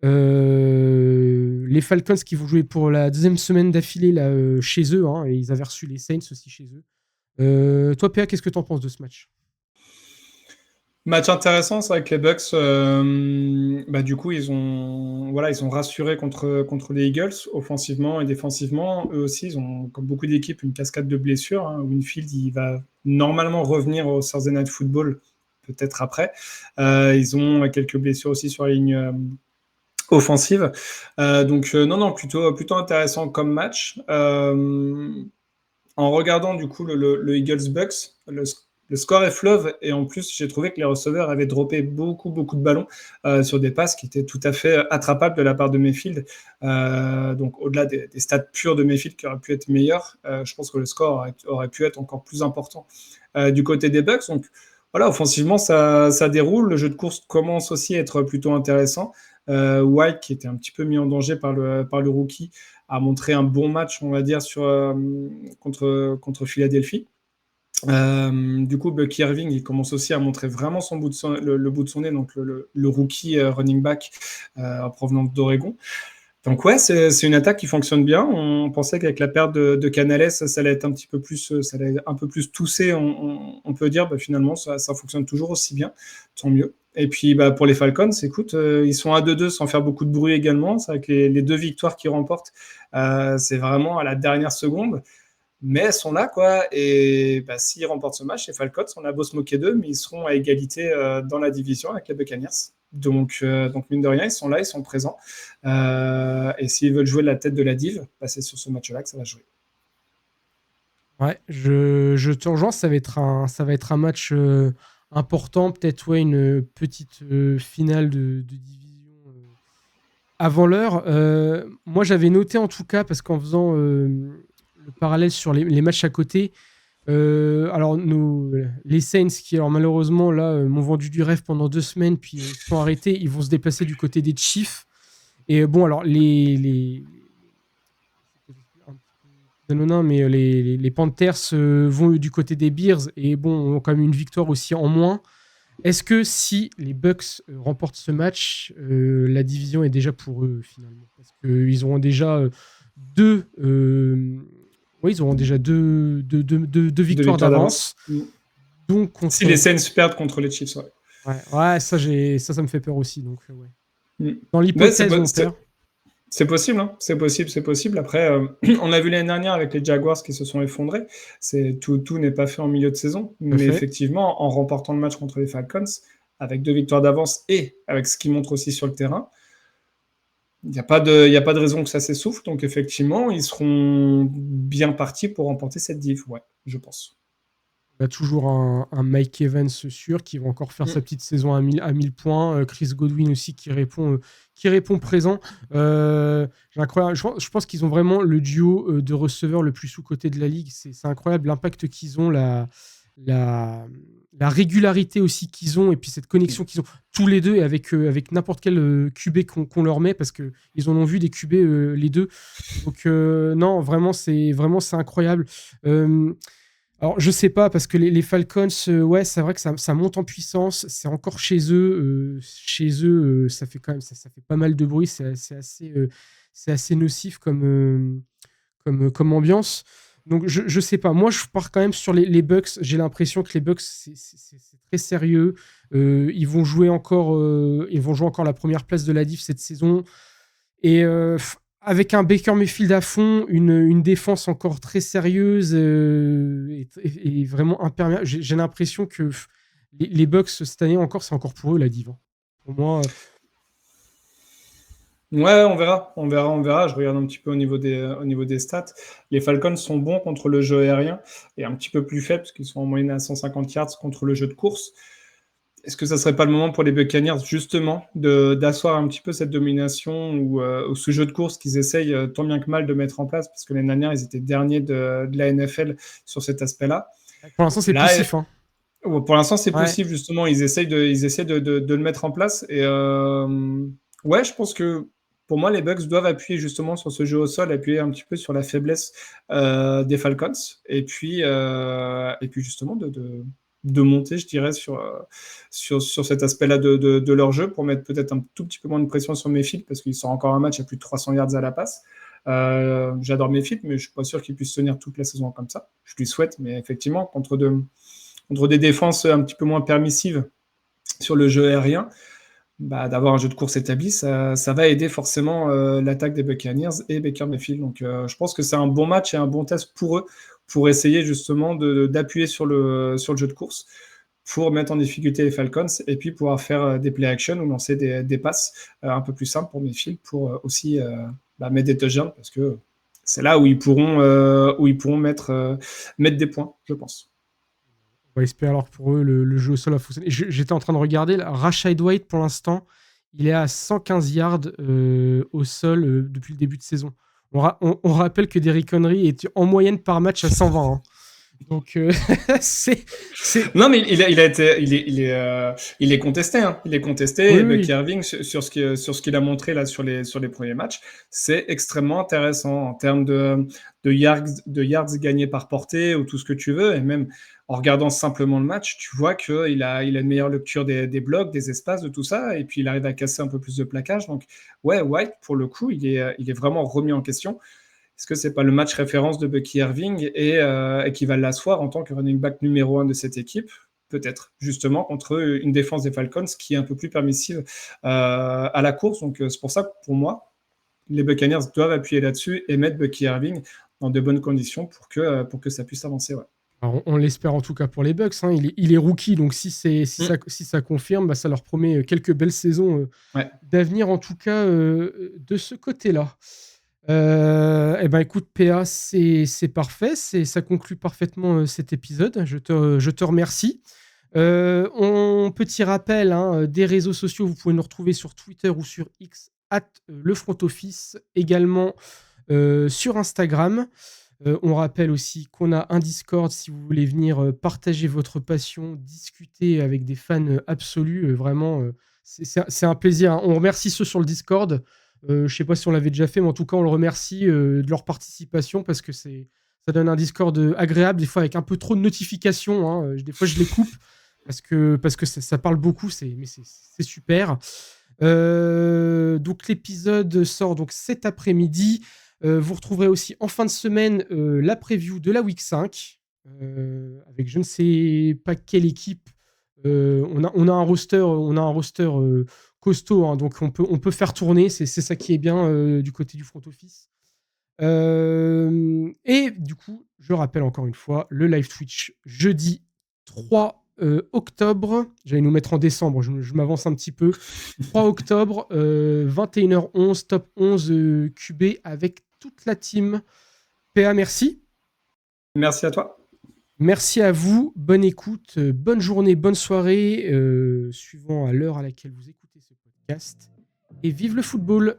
Les Falcons qui vont jouer pour la 2e semaine d'affilée là, chez eux, hein, et ils avaient reçu les Saints aussi chez eux. Toi, PA, qu'est-ce que tu en penses de ce match? Match intéressant, c'est vrai que les Bucks, du coup, ils ont rassuré contre les Eagles, offensivement et défensivement. Eux aussi, ils ont, comme beaucoup d'équipes, une cascade de blessures. Hein. Winfield, il va normalement revenir au Thursday Night Football, peut-être après. Ils ont quelques blessures aussi sur la ligne offensive. Non, plutôt intéressant comme match. En regardant du coup le Eagles-Bucks, le score est fleuve et en plus j'ai trouvé que les receveurs avaient droppé beaucoup de ballons sur des passes qui étaient tout à fait attrapables de la part de Mayfield. Donc au-delà des stats purs de Mayfield qui auraient pu être meilleurs, je pense que le score aurait pu être encore plus important du côté des Bucks. Donc voilà, offensivement ça déroule, le jeu de course commence aussi à être plutôt intéressant. White, qui était un petit peu mis en danger par le rookie, a montré un bon match, on va dire, contre Philadelphie. Du coup, Bucky Irving, il commence aussi à montrer vraiment le bout de son nez, donc le rookie running back en provenance d'Oregon. Donc ouais, c'est une attaque qui fonctionne bien. On pensait qu'avec la perte de Canales, ça allait être un peu plus toussé, on peut dire. Finalement, ça fonctionne toujours aussi bien, tant mieux. Et puis pour les Falcons, écoute, ils sont à 2-2 sans faire beaucoup de bruit également. C'est vrai que les 2 victoires qu'ils remportent, c'est vraiment à la dernière seconde. Mais elles sont là, quoi. Et s'ils remportent ce match, les Falcons, on a beau se moquer d'eux, mais ils seront à égalité dans la division avec les Buccaneers. Donc mine de rien, ils sont là, ils sont présents. Et s'ils veulent jouer la tête de la div, c'est sur ce match-là que ça va jouer. Ouais, je te rejoins, ça va être un match important, peut-être une petite finale de division avant l'heure. Moi, j'avais noté en tout cas, parce qu'en faisant le parallèle sur les matchs à côté, alors les Saints qui alors malheureusement là m'ont vendu du rêve pendant 2 semaines, puis ils sont arrêtés, ils vont se déplacer du côté des Chiefs. Et bon, alors les anonyme, mais les Panthers vont du côté des Bears et bon, ont quand même une victoire aussi en moins. Est-ce que si les Bucks remportent ce match, la division est déjà pour eux finalement? Parce qu'ils auront déjà deux victoires d'avance. Donc, si les Saints perdent contre les Chiefs, ouais, ça me fait peur aussi. Donc, ouais. Dans l'hypothèse où on perd. C'est possible, hein. C'est possible. Après, on a vu l'année dernière avec les Jaguars qui se sont effondrés. Tout n'est pas fait en milieu de saison. Mais effectivement, en remportant le match contre les Falcons, avec 2 victoires d'avance et avec ce qu'ils montrent aussi sur le terrain, il n'y a pas de raison que ça s'essouffle. Donc effectivement, ils seront bien partis pour remporter cette div. Ouais, je pense. On a toujours un Mike Evans sûr qui va encore faire sa petite saison à 1000 points. Chris Godwin aussi qui répond présent. C'est incroyable. Je pense qu'ils ont vraiment le duo de receveurs le plus sous-coté de la ligue. C'est incroyable l'impact qu'ils ont, la la régularité aussi qu'ils ont et puis cette connexion qu'ils ont tous les deux et avec n'importe quel QB qu'on leur met parce qu'ils en ont vu des QB les deux. Donc non, vraiment c'est incroyable. Alors je sais pas parce que les Falcons, ouais, c'est vrai que ça monte en puissance. C'est encore chez eux. Ça fait quand même ça fait pas mal de bruit. C'est assez nocif comme ambiance. Donc, je sais pas. Moi, je pars quand même sur les Bucks. J'ai l'impression que les Bucks, c'est très sérieux. Ils vont jouer encore la première place de la div cette saison. Et avec un Baker Mayfield à fond, une défense encore très sérieuse et vraiment imperméable. J'ai l'impression que les Bucks, cette année encore, c'est encore pour eux la div. Pour moi... Ouais, on verra. Je regarde un petit peu au niveau des stats. Les Falcons sont bons contre le jeu aérien et un petit peu plus faibles parce qu'ils sont en moyenne à 150 yards contre le jeu de course. Est-ce que ça serait pas le moment pour les Buccaneers justement d'asseoir un petit peu cette domination ou ce jeu de course qu'ils essayent tant bien que mal de mettre en place parce que l'année dernière ils étaient derniers de la NFL sur cet aspect-là. Pour l'instant, c'est poussif. Hein. Pour l'instant, c'est Ouais. possible justement. Ils essaient de le mettre en place et ouais, je pense que pour moi, les Bucks doivent appuyer justement sur ce jeu au sol, appuyer un petit peu sur la faiblesse des Falcons, et puis justement de monter, je dirais, sur cet aspect-là de leur jeu pour mettre peut-être un tout petit peu moins de pression sur Mayfield, parce qu'il sort encore un match à plus de 300 yards à la passe. J'adore Mayfield, mais je suis pas sûr qu'il puisse tenir toute la saison comme ça. Je lui souhaite, mais effectivement, contre des défenses un petit peu moins permissives sur le jeu aérien, d'avoir un jeu de course établi, ça va aider forcément l'attaque des Buccaneers et Baker Mayfield. Donc je pense que c'est un bon match et un bon test pour eux, pour essayer justement d'appuyer sur le jeu de course, pour mettre en difficulté les Falcons et puis pouvoir faire des play action ou lancer des passes un peu plus simples pour Mayfield pour aussi mettre des touchdowns, parce que c'est là où ils pourront mettre des points, je pense. On va espérer alors que pour eux, le jeu au sol a fonctionné. J'étais en train de regarder, là, Rashad White, pour l'instant, il est à 115 yards au sol depuis le début de saison. On rappelle que Derrick Henry est en moyenne par match à 120. Hein. Donc, c'est... Non, mais il est contesté. Hein. Il est contesté. Oui, et oui. Bucky Irving, sur ce qu'il a montré là sur les premiers matchs, c'est extrêmement intéressant en termes de yards gagnés par portée ou tout ce que tu veux. Et même en regardant simplement le match, tu vois qu'il a une meilleure lecture des blocs, des espaces, de tout ça. Et puis, il arrive à casser un peu plus de plaquage. Donc, ouais, White, pour le coup, il est vraiment remis en question. Est-ce que c'est pas le match référence de Bucky Irving et qui va l'asseoir en tant que running back numéro 1 de cette équipe? Peut-être, justement, contre une défense des Falcons qui est un peu plus permissive à la course. Donc, c'est pour ça que, pour moi, les Buccaneers doivent appuyer là-dessus et mettre Bucky Irving dans de bonnes conditions pour que ça puisse avancer. Ouais. Alors, on l'espère en tout cas pour les Bucks. Hein. Il est rookie, donc si ça confirme, ça leur promet quelques belles saisons d'avenir, en tout cas, de ce côté-là. Écoute, PA, c'est parfait. Ça conclut parfaitement cet épisode. Je te remercie. Petit rappel des réseaux sociaux, vous pouvez nous retrouver sur Twitter ou sur X @le front office, également sur Instagram. On rappelle aussi qu'on a un Discord si vous voulez venir partager votre passion, discuter avec des fans absolus. Vraiment, c'est un plaisir. Hein. On remercie ceux sur le Discord. Je ne sais pas si on l'avait déjà fait, mais en tout cas, on le remercie de leur participation parce que ça donne un Discord agréable, des fois avec un peu trop de notifications. Hein. Des fois, je les coupe parce que ça parle beaucoup, mais c'est super. Donc, l'épisode sort donc cet après-midi. Vous retrouverez aussi en fin de semaine la preview de la Week 5 avec je ne sais pas quelle équipe. On a un roster costaud, hein, donc on peut faire tourner. C'est ça qui est bien du côté du front office. Et du coup, je rappelle encore une fois, le live Twitch jeudi 3 octobre. J'allais nous mettre en décembre, je m'avance un petit peu. 3 octobre, 21h11, top 11 QB avec toute la team. PA, merci. Merci à toi. Merci à vous. Bonne écoute, bonne journée, bonne soirée, suivant à l'heure à laquelle vous écoutez ce podcast. Et vive le football!